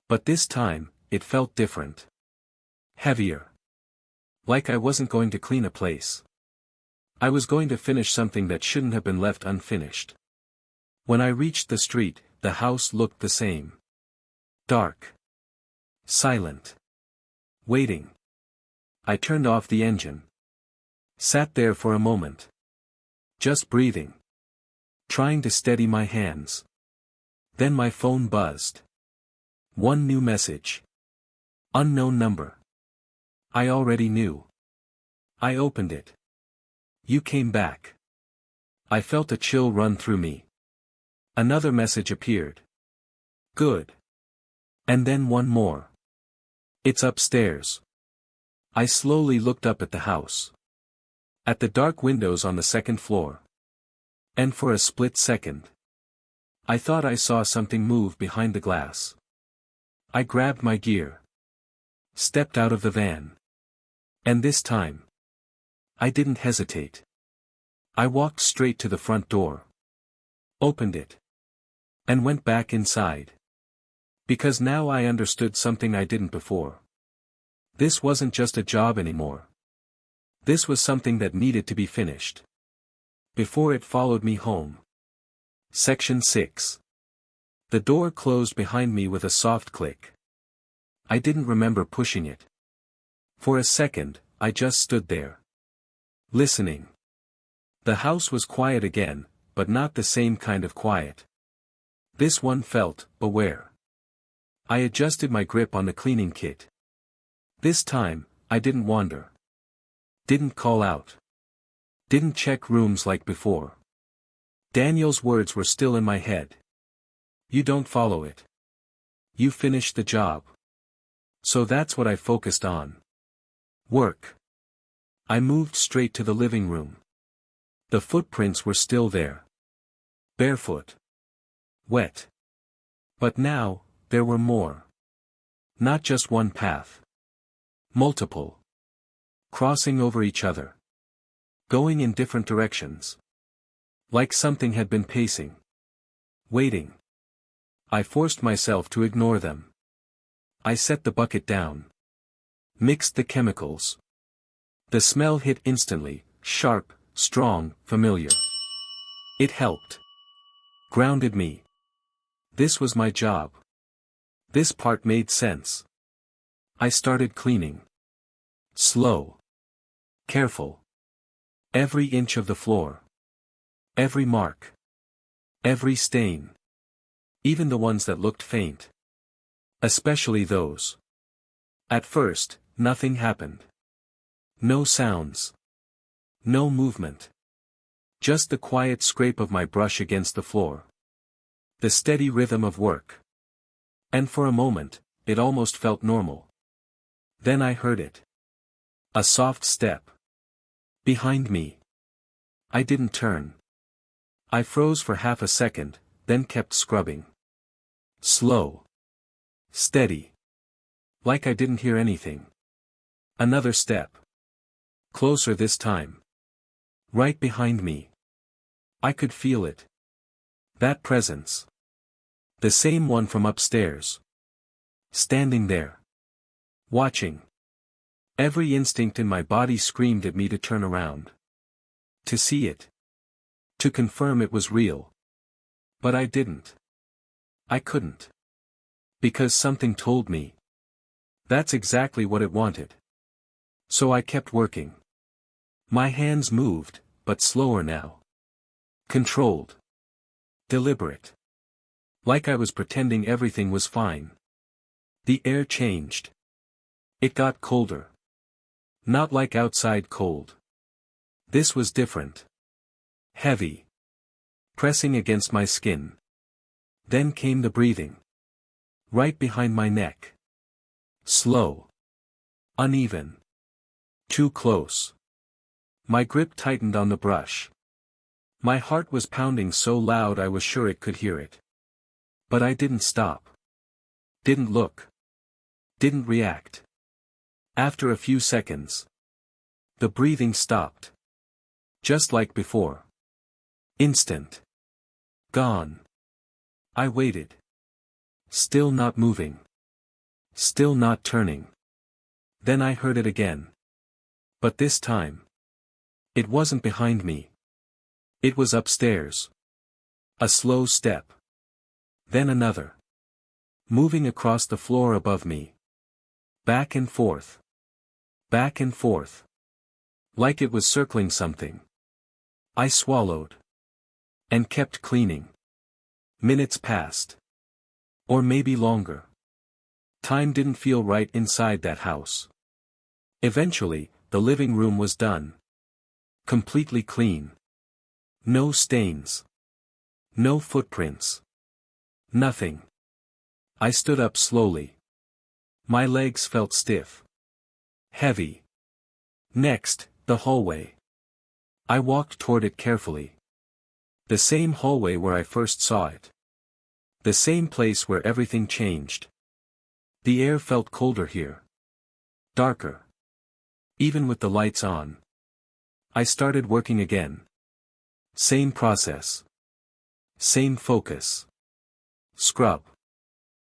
But this time, it felt different. Heavier. Like I wasn't going to clean a place. I was going to finish something that shouldn't have been left unfinished. When I reached the street, the house looked the same. Dark. Silent. Waiting. I turned off the engine. Sat there for a moment. Just breathing. Trying to steady my hands. Then my phone buzzed. One new message. Unknown number. I already knew. I opened it. You came back. I felt a chill run through me. Another message appeared. Good. And then one more. It's upstairs. I slowly looked up at the house. At the dark windows on the second floor. And for a split second, I thought I saw something move behind the glass. I grabbed my gear. Stepped out of the van. And this time, I didn't hesitate. I walked straight to the front door. Opened it. And went back inside. Because now I understood something I didn't before. This wasn't just a job anymore. This was something that needed to be finished. Before it followed me home. Section 6. The door closed behind me with a soft click. I didn't remember pushing it. For a second, I just stood there. Listening. The house was quiet again, but not the same kind of quiet. This one felt aware. I adjusted my grip on the cleaning kit. This time, I didn't wander. Didn't call out. Didn't check rooms like before. Daniel's words were still in my head. You don't follow it. You finish the job. So that's what I focused on. Work. I moved straight to the living room. The footprints were still there. Barefoot. Wet. But now, there were more. Not just one path. Multiple. Crossing over each other. Going in different directions. Like something had been pacing. Waiting. I forced myself to ignore them. I set the bucket down. Mixed the chemicals. The smell hit instantly, sharp, strong, familiar. It helped. Grounded me. This was my job. This part made sense. I started cleaning. Slow. Careful. Every inch of the floor. Every mark. Every stain. Even the ones that looked faint. Especially those. At first, nothing happened. No sounds. No movement. Just the quiet scrape of my brush against the floor. The steady rhythm of work. And for a moment, it almost felt normal. Then I heard it. A soft step. Behind me. I didn't turn. I froze for half a second, then kept scrubbing. Slow. Steady. Like I didn't hear anything. Another step. Closer this time. Right behind me. I could feel it. That presence. The same one from upstairs. Standing there. Watching. Every instinct in my body screamed at me to turn around. To see it. To confirm it was real. But I didn't. I couldn't. Because something told me. That's exactly what it wanted. So I kept working. My hands moved, but slower now. Controlled. Deliberate. Like I was pretending everything was fine. The air changed. It got colder. Not like outside cold. This was different. Heavy. Pressing against my skin. Then came the breathing. Right behind my neck. Slow. Uneven. Too close. My grip tightened on the brush. My heart was pounding so loud I was sure it could hear it. But I didn't stop. Didn't look. Didn't react. After a few seconds. The breathing stopped. Just like before. Instant. Gone. I waited. Still not moving. Still not turning. Then I heard it again. But this time. It wasn't behind me. It was upstairs. A slow step. Then another. Moving across the floor above me. Back and forth. Back and forth. Like it was circling something. I swallowed. And kept cleaning. Minutes passed. Or maybe longer. Time didn't feel right inside that house. Eventually, the living room was done. Completely clean. No stains. No footprints. Nothing. I stood up slowly. My legs felt stiff. Heavy. Next, the hallway. I walked toward it carefully. The same hallway where I first saw it. The same place where everything changed. The air felt colder here. Darker. Even with the lights on. I started working again. Same process. Same focus. Scrub.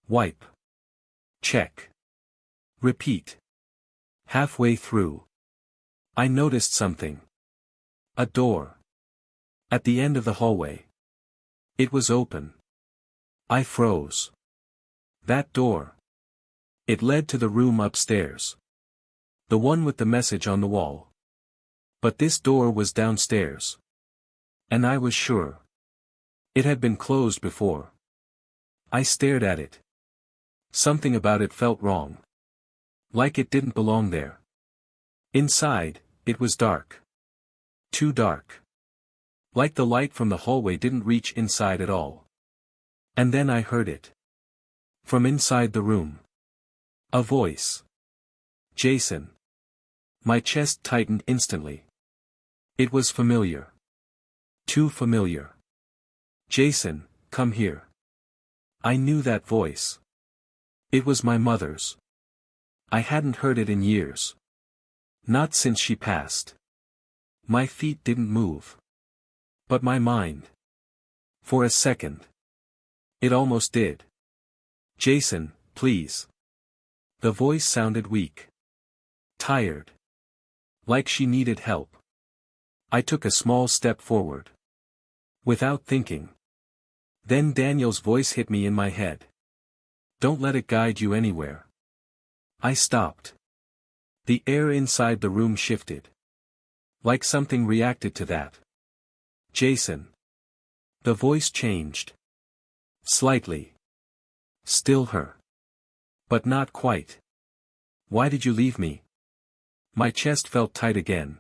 Wipe. Check. Repeat. Halfway through. I noticed something. A door. At the end of the hallway. It was open. I froze. That door. It led to the room upstairs. The one with the message on the wall. But this door was downstairs. And I was sure. It had been closed before. I stared at it. Something about it felt wrong. Like it didn't belong there. Inside, it was dark. Too dark. Like the light from the hallway didn't reach inside at all. And then I heard it. From inside the room. A voice. Jason. My chest tightened instantly. It was familiar. Too familiar. Jason, come here. I knew that voice. It was my mother's. I hadn't heard it in years. Not since she passed. My feet didn't move. But my mind. For a second. It almost did. Jason, please. The voice sounded weak. Tired. Like she needed help. I took a small step forward. Without thinking. Then Daniel's voice hit me in my head. Don't let it guide you anywhere. I stopped. The air inside the room shifted. Like something reacted to that. Jason. The voice changed. Slightly. Still her. But not quite. Why did you leave me? My chest felt tight again.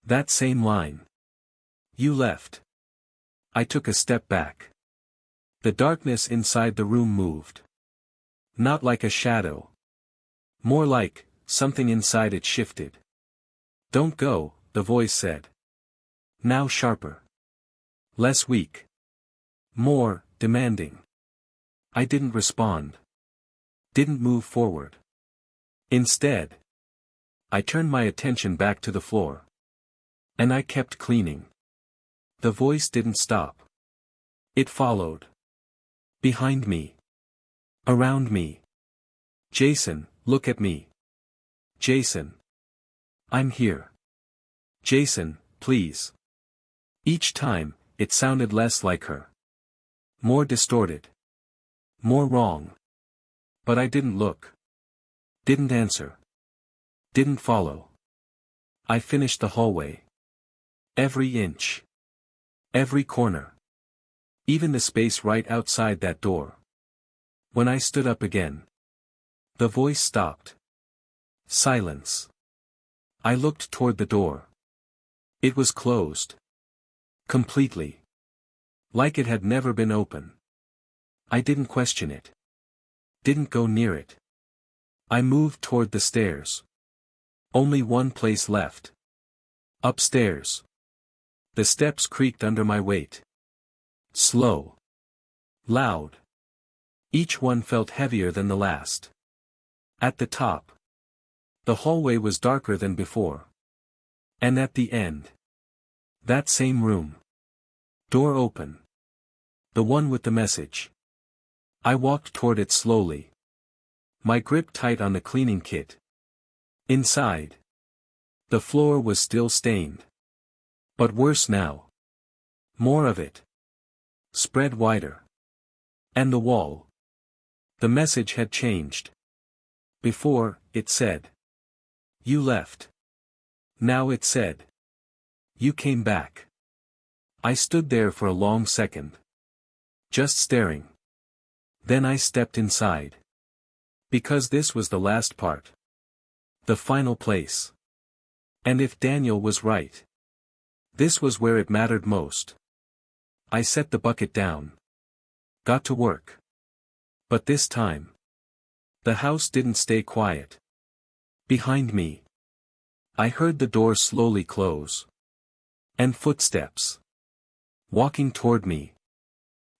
That same line. You left. I took a step back. The darkness inside the room moved. Not like a shadow. More like, something inside it shifted. Don't go, the voice said. Now sharper. Less weak. More, demanding. I didn't respond. Didn't move forward. Instead, I turned my attention back to the floor. And I kept cleaning. The voice didn't stop. It followed. Behind me. Around me. Jason, look at me. Jason. I'm here. Jason, please. Each time, it sounded less like her. More distorted. More wrong. But I didn't look. Didn't answer. Didn't follow. I finished the hallway. Every inch. Every corner. Even the space right outside that door. When I stood up again. The voice stopped. Silence. I looked toward the door. It was closed. Completely. Like it had never been open. I didn't question it. Didn't go near it. I moved toward the stairs. Only one place left. Upstairs. The steps creaked under my weight. Slow. Loud. Each one felt heavier than the last. At the top. The hallway was darker than before. And at the end. That same room. Door open. The one with the message. I walked toward it slowly. My grip tight on the cleaning kit. Inside. The floor was still stained. But worse now. More of it. Spread wider. And the wall. The message had changed. Before, it said. You left. Now it said. You came back. I stood there for a long second. Just staring. Then I stepped inside. Because this was the last part. The final place. And if Daniel was right. This was where it mattered most. I set the bucket down. Got to work. But this time. The house didn't stay quiet. Behind me. I heard the door slowly close. And footsteps. Walking toward me.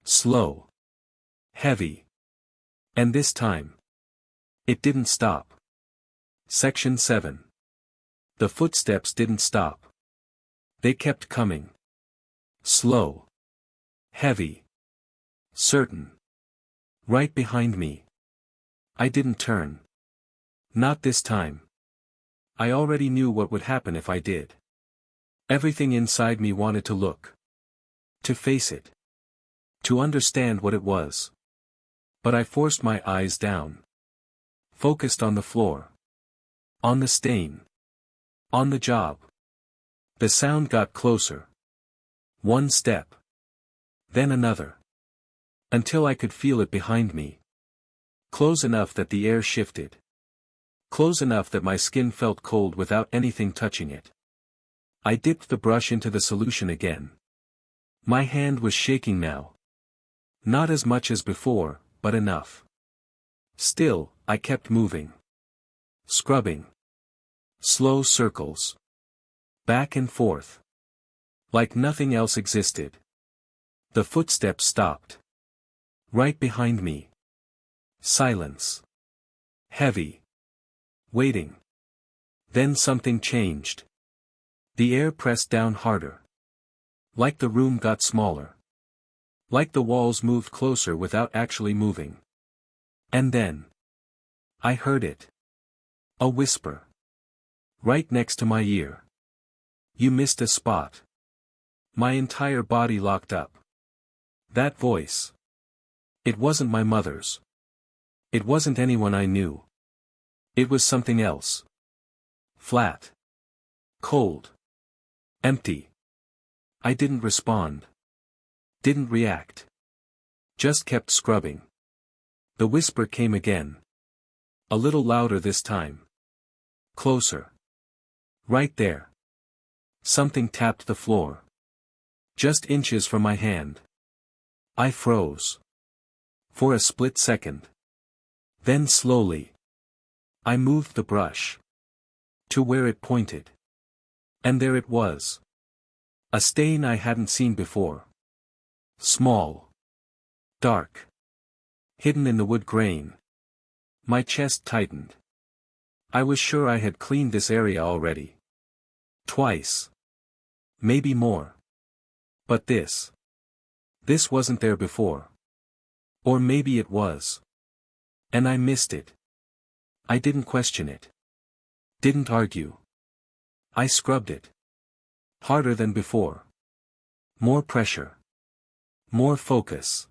Slow. Heavy. And this time. It didn't stop. Section 7. The footsteps didn't stop. They kept coming. Slow. Heavy. Certain. Right behind me. I didn't turn. Not this time. I already knew what would happen if I did. Everything inside me wanted to look. To face it. To understand what it was. But I forced my eyes down. Focused on the floor. On the stain. On the job. The sound got closer. One step. Then another. Until I could feel it behind me. Close enough that the air shifted. Close enough that my skin felt cold without anything touching it. I dipped the brush into the solution again. My hand was shaking now. Not as much as before, but enough. Still, I kept moving. Scrubbing. Slow circles. Back and forth. Like nothing else existed. The footsteps stopped. Right behind me. Silence. Heavy. Waiting. Then something changed. The air pressed down harder. Like the room got smaller. Like the walls moved closer without actually moving. And then. I heard it. A whisper. Right next to my ear. You missed a spot. My entire body locked up. That voice. It wasn't my mother's. It wasn't anyone I knew. It was something else. Flat. Cold. Empty. I didn't respond. Didn't react. Just kept scrubbing. The whisper came again. A little louder this time. Closer. Right there. Something tapped the floor. Just inches from my hand. I froze. For a split second. Then slowly. I moved the brush. To where it pointed. And there it was. A stain I hadn't seen before. Small. Dark. Hidden in the wood grain. My chest tightened. I was sure I had cleaned this area already. Twice. Maybe more. But this. This wasn't there before. Or maybe it was. And I missed it. I didn't question it. Didn't argue. I scrubbed it. Harder than before. More pressure. More focus.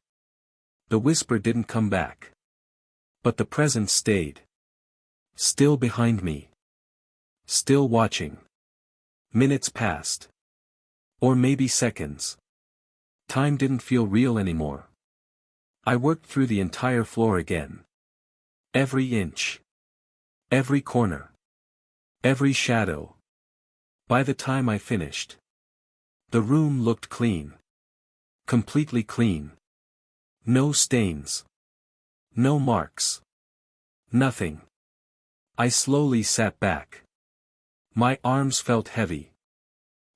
The whisper didn't come back. But the presence stayed. Still behind me. Still watching. Minutes passed. Or maybe seconds. Time didn't feel real anymore. I worked through the entire floor again. Every inch. Every corner. Every shadow. By the time I finished. The room looked clean. Completely clean. No stains. No marks. Nothing. I slowly sat back. My arms felt heavy.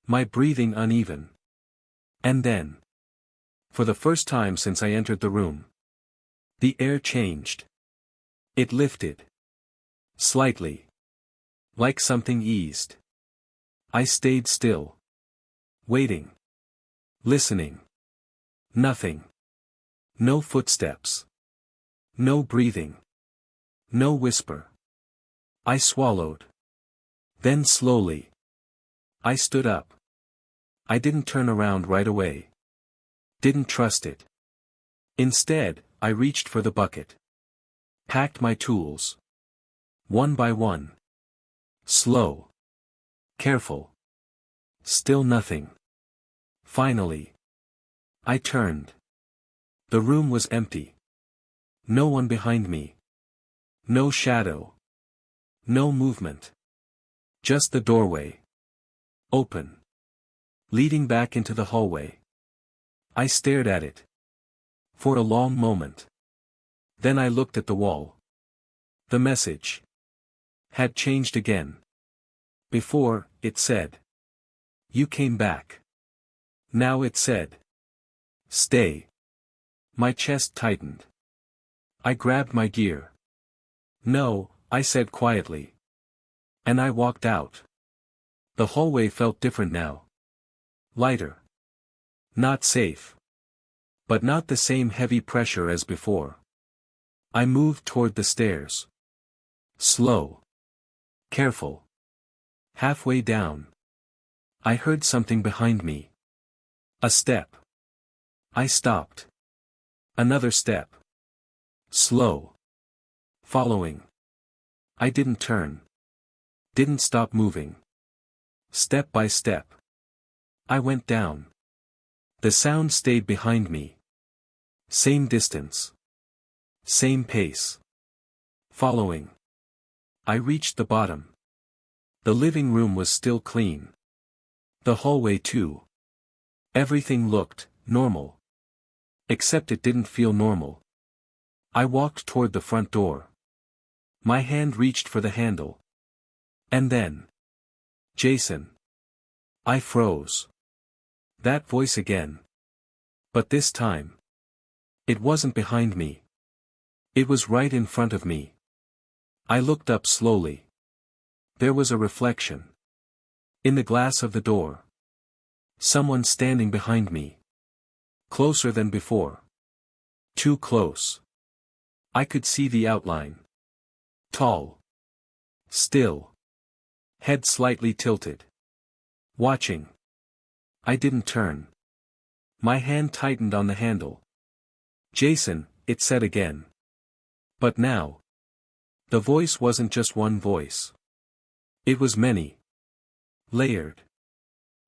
My breathing uneven. And then. For the first time since I entered the room. The air changed. It lifted. Slightly. Like something eased. I stayed still. Waiting. Listening. Nothing. No footsteps. No breathing. No whisper. I swallowed. Then slowly. I stood up. I didn't turn around right away. Didn't trust it. Instead, I reached for the bucket. Packed my tools. One by one. Slow. Careful. Still nothing. Finally. I turned. The room was empty. No one behind me. No shadow. No movement. Just the doorway. Open. Leading back into the hallway. I stared at it. For a long moment. Then I looked at the wall. The message had changed again. Before, it said, "You came back." Now it said, "Stay." My chest tightened. I grabbed my gear. "No," I said quietly. And I walked out. The hallway felt different now. Lighter. Not safe. But not the same heavy pressure as before. I moved toward the stairs. Slow. Careful. Halfway down. I heard something behind me. A step. I stopped. Another step. Slow. Following. I didn't turn. Didn't stop moving. Step by step. I went down. The sound stayed behind me. Same distance. Same pace. Following. I reached the bottom. The living room was still clean. The hallway too. Everything looked normal. Except it didn't feel normal. I walked toward the front door. My hand reached for the handle. And then. Jason. I froze. That voice again. But this time. It wasn't behind me. It was right in front of me. I looked up slowly. There was a reflection. In the glass of the door. Someone standing behind me. Closer than before. Too close. I could see the outline. Tall. Still. Head slightly tilted. Watching. I didn't turn. My hand tightened on the handle. "Jason," it said again. But now. The voice wasn't just one voice. It was many. Layered.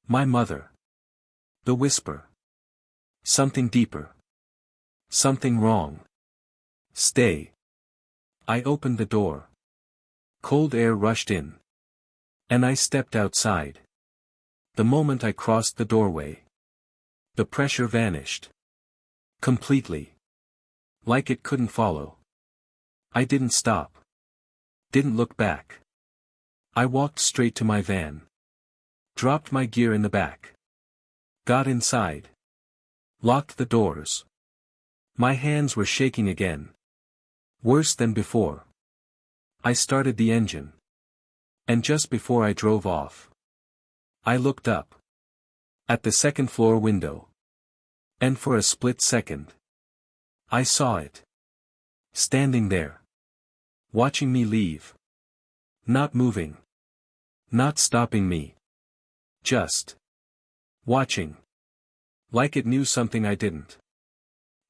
My mother. The whisper. Something deeper. Something wrong. Stay. I opened the door. Cold air rushed in. And I stepped outside. The moment I crossed the doorway, the pressure vanished. Completely. Like it couldn't follow. I didn't stop. Didn't look back. I walked straight to my van. Dropped my gear in the back. Got inside. Locked the doors. My hands were shaking again. Worse than before. I started the engine. And just before I drove off, I looked up. At the second floor window. And for a split second, I saw it. Standing there. Watching me leave. Not moving. Not stopping me. Just watching. Like it knew something I didn't.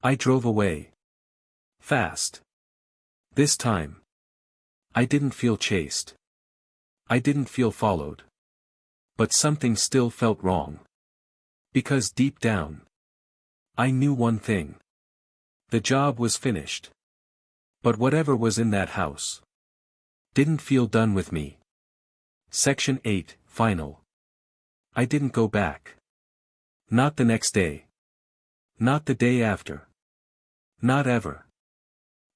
I drove away. Fast. This time. I didn't feel chased. I didn't feel followed. But something still felt wrong. Because deep down, I knew one thing. The job was finished. But whatever was in that house didn't feel done with me. Section 8, Final. I didn't go back. Not the next day. Not the day after. Not ever.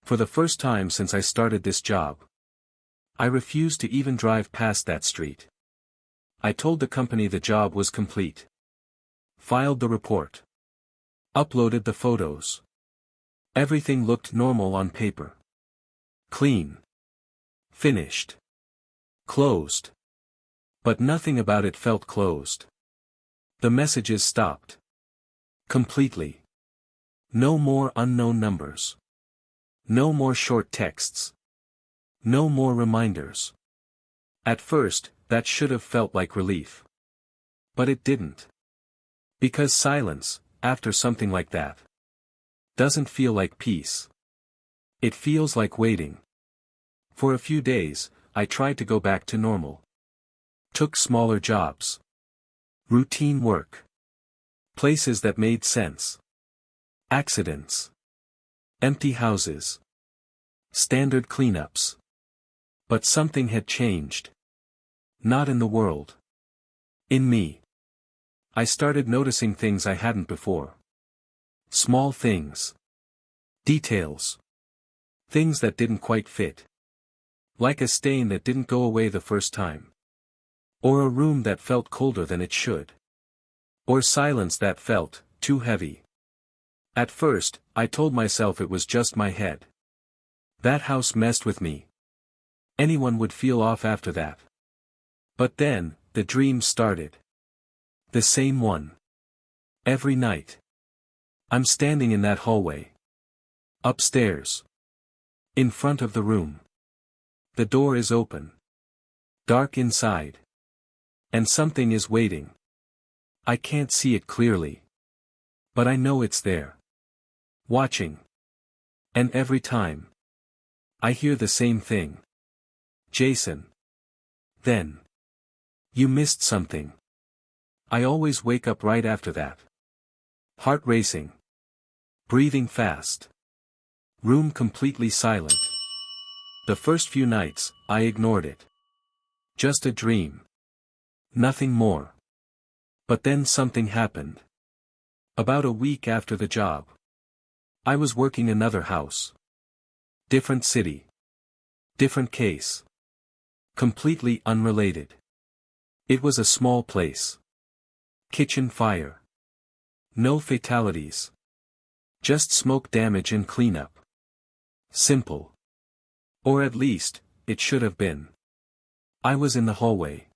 For the first time since I started this job, I refused to even drive past that street. I told the company the job was complete. Filed the report. Uploaded the photos. Everything looked normal on paper. Clean. Finished. Closed. But nothing about it felt closed. The messages stopped. Completely. No more unknown numbers. No more short texts. No more reminders. At first, that should have felt like relief. But it didn't. Because silence, after something like that, doesn't feel like peace. It feels like waiting. For a few days, I tried to go back to normal. Took smaller jobs. Routine work. Places that made sense. Accidents. Empty houses. Standard cleanups. But something had changed. Not in the world. In me. I started noticing things I hadn't before. Small things. Details. Things that didn't quite fit. Like a stain that didn't go away the first time. Or a room that felt colder than it should. Or silence that felt too heavy. At first, I told myself it was just my head. That house messed with me. Anyone would feel off after that. But then, the dream started. The same one. Every night. I'm standing in that hallway. Upstairs. In front of the room. The door is open. Dark inside. And something is waiting. I can't see it clearly. But I know it's there. Watching. And every time, I hear the same thing. Jason. Then. You missed something. I always wake up right after that. Heart racing. Breathing fast. Room completely silent. The first few nights, I ignored it. Just a dream. Nothing more. But then something happened. About a week after the job. I was working another house. Different city. Different case. Completely unrelated. It was a small place. Kitchen fire. No fatalities. Just smoke damage and cleanup. Simple. Or at least, it should have been. I was in the hallway.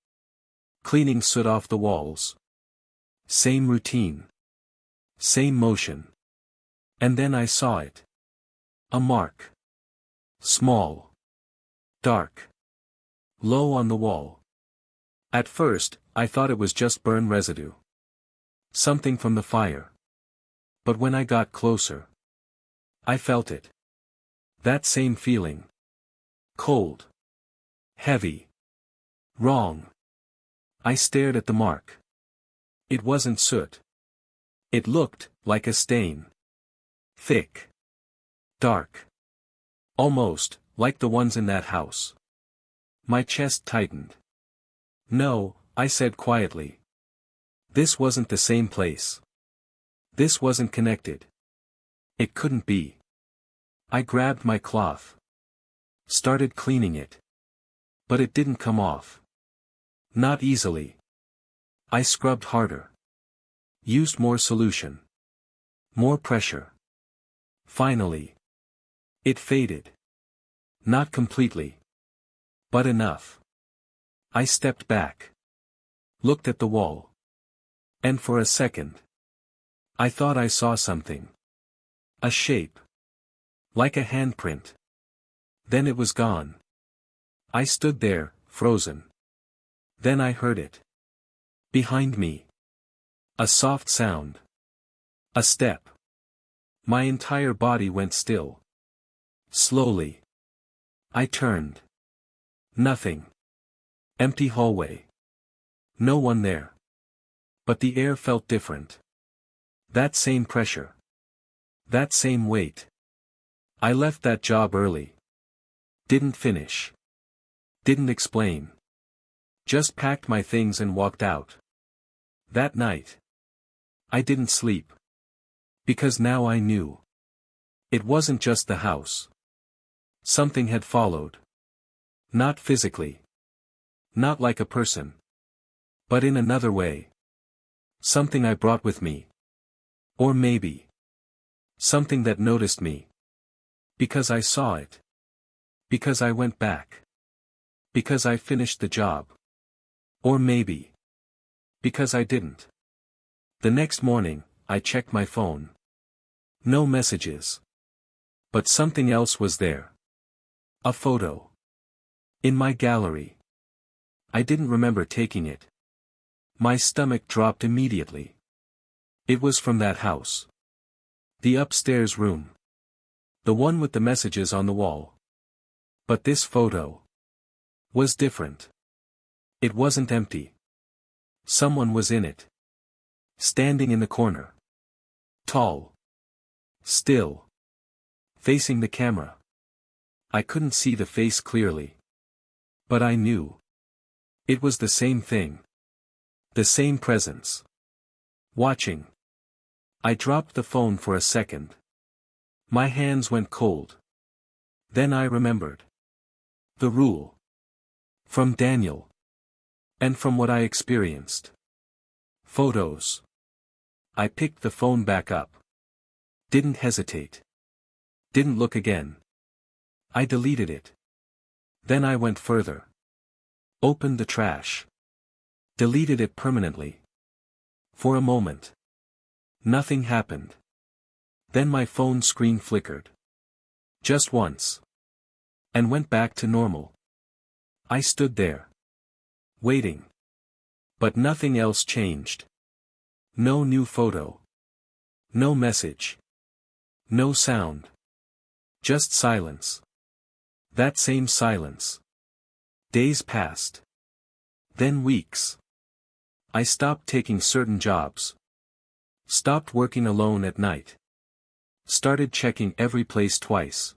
Cleaning soot off the walls. Same routine. Same motion. And then I saw it. A mark. Small. Dark. Low on the wall. At first, I thought it was just burn residue. Something from the fire. But when I got closer, I felt it. That same feeling. Cold. Heavy. Wrong. I stared at the mark. It wasn't soot. It looked like a stain. Thick. Dark. Almost like the ones in that house. My chest tightened. No, I said quietly. This wasn't the same place. This wasn't connected. It couldn't be. I grabbed my cloth. Started cleaning it. But it didn't come off. Not easily. I scrubbed harder. Used more solution. More pressure. Finally. It faded. Not completely. But enough. I stepped back. Looked at the wall. And for a second. I thought I saw something. A shape. Like a handprint. Then it was gone. I stood there, frozen. Then I heard it. Behind me. A soft sound. A step. My entire body went still. Slowly. I turned. Nothing. Empty hallway. No one there. But the air felt different. That same pressure. That same weight. I left that job early. Didn't finish. Didn't explain. Just packed my things and walked out. That night. I didn't sleep. Because now I knew. It wasn't just the house. Something had followed. Not physically. Not like a person. But in another way. Something I brought with me. Or maybe. Something that noticed me. Because I saw it. Because I went back. Because I finished the job. Or maybe. Because I didn't. The next morning, I checked my phone. No messages. But something else was there. A photo. In my gallery. I didn't remember taking it. My stomach dropped immediately. It was from that house. The upstairs room. The one with the messages on the wall. But this photo was different. It wasn't empty. Someone was in it. Standing in the corner. Tall. Still. Facing the camera. I couldn't see the face clearly. But I knew. It was the same thing. The same presence. Watching. I dropped the phone for a second. My hands went cold. Then I remembered. The rule. From Daniel. And from what I experienced. Photos. I picked the phone back up. Didn't hesitate. Didn't look again. I deleted it. Then I went further. Opened the trash. Deleted it permanently. For a moment. Nothing happened. Then my phone screen flickered. Just once. And went back to normal. I stood there. Waiting. But nothing else changed. No new photo. No message. No sound. Just silence. That same silence. Days passed. Then weeks. I stopped taking certain jobs. Stopped working alone at night. Started checking every place twice.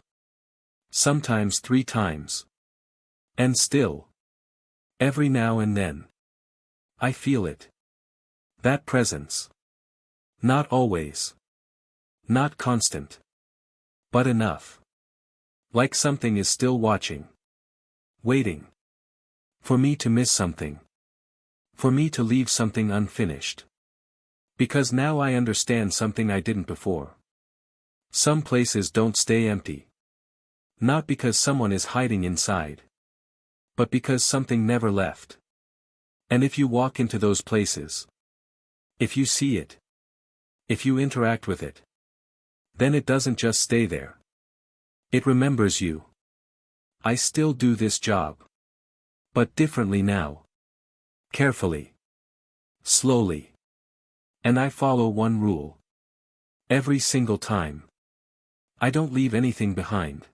Sometimes 3 times. And still. Every now and then. I feel it. That presence. Not always. Not constant. But enough. Like something is still watching. Waiting. For me to miss something. For me to leave something unfinished. Because now I understand something I didn't before. Some places don't stay empty. Not because someone is hiding inside. But because something never left. And if you walk into those places. If you see it. If you interact with it. Then it doesn't just stay there. It remembers you. I still do this job. But differently now. Carefully. Slowly. And I follow one rule. Every single time. I don't leave anything behind.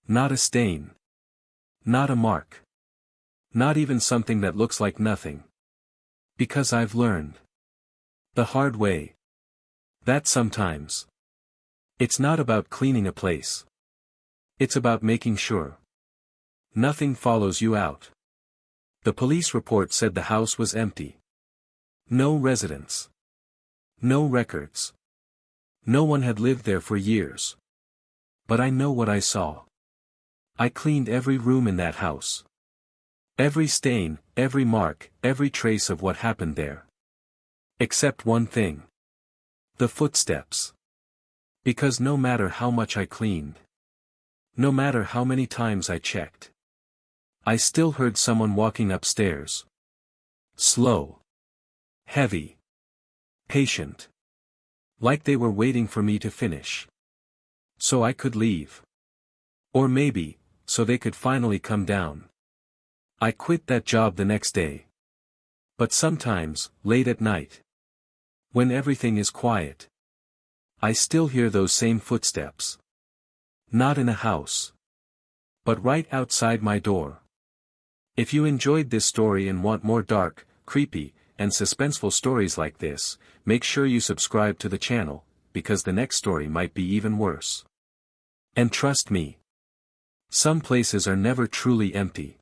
Not a stain. Not a mark. Not even something that looks like nothing. Because I've learned. The hard way. That sometimes. It's not about cleaning a place. It's about making sure. Nothing follows you out. The police report said the house was empty. No residents. No records. No one had lived there for years. But I know what I saw. I cleaned every room in that house. Every stain, every mark, every trace of what happened there. Except one thing. The footsteps. Because no matter how much I cleaned, no matter how many times I checked, I still heard someone walking upstairs. Slow. Heavy. Patient. Like they were waiting for me to finish. So I could leave. Or maybe, so they could finally come down. I quit that job the next day. But sometimes, late at night, when everything is quiet, I still hear those same footsteps. Not in a house. But right outside my door. If you enjoyed this story and want more dark, creepy, and suspenseful stories like this, make sure you subscribe to the channel, because the next story might be even worse. And trust me, some places are never truly empty.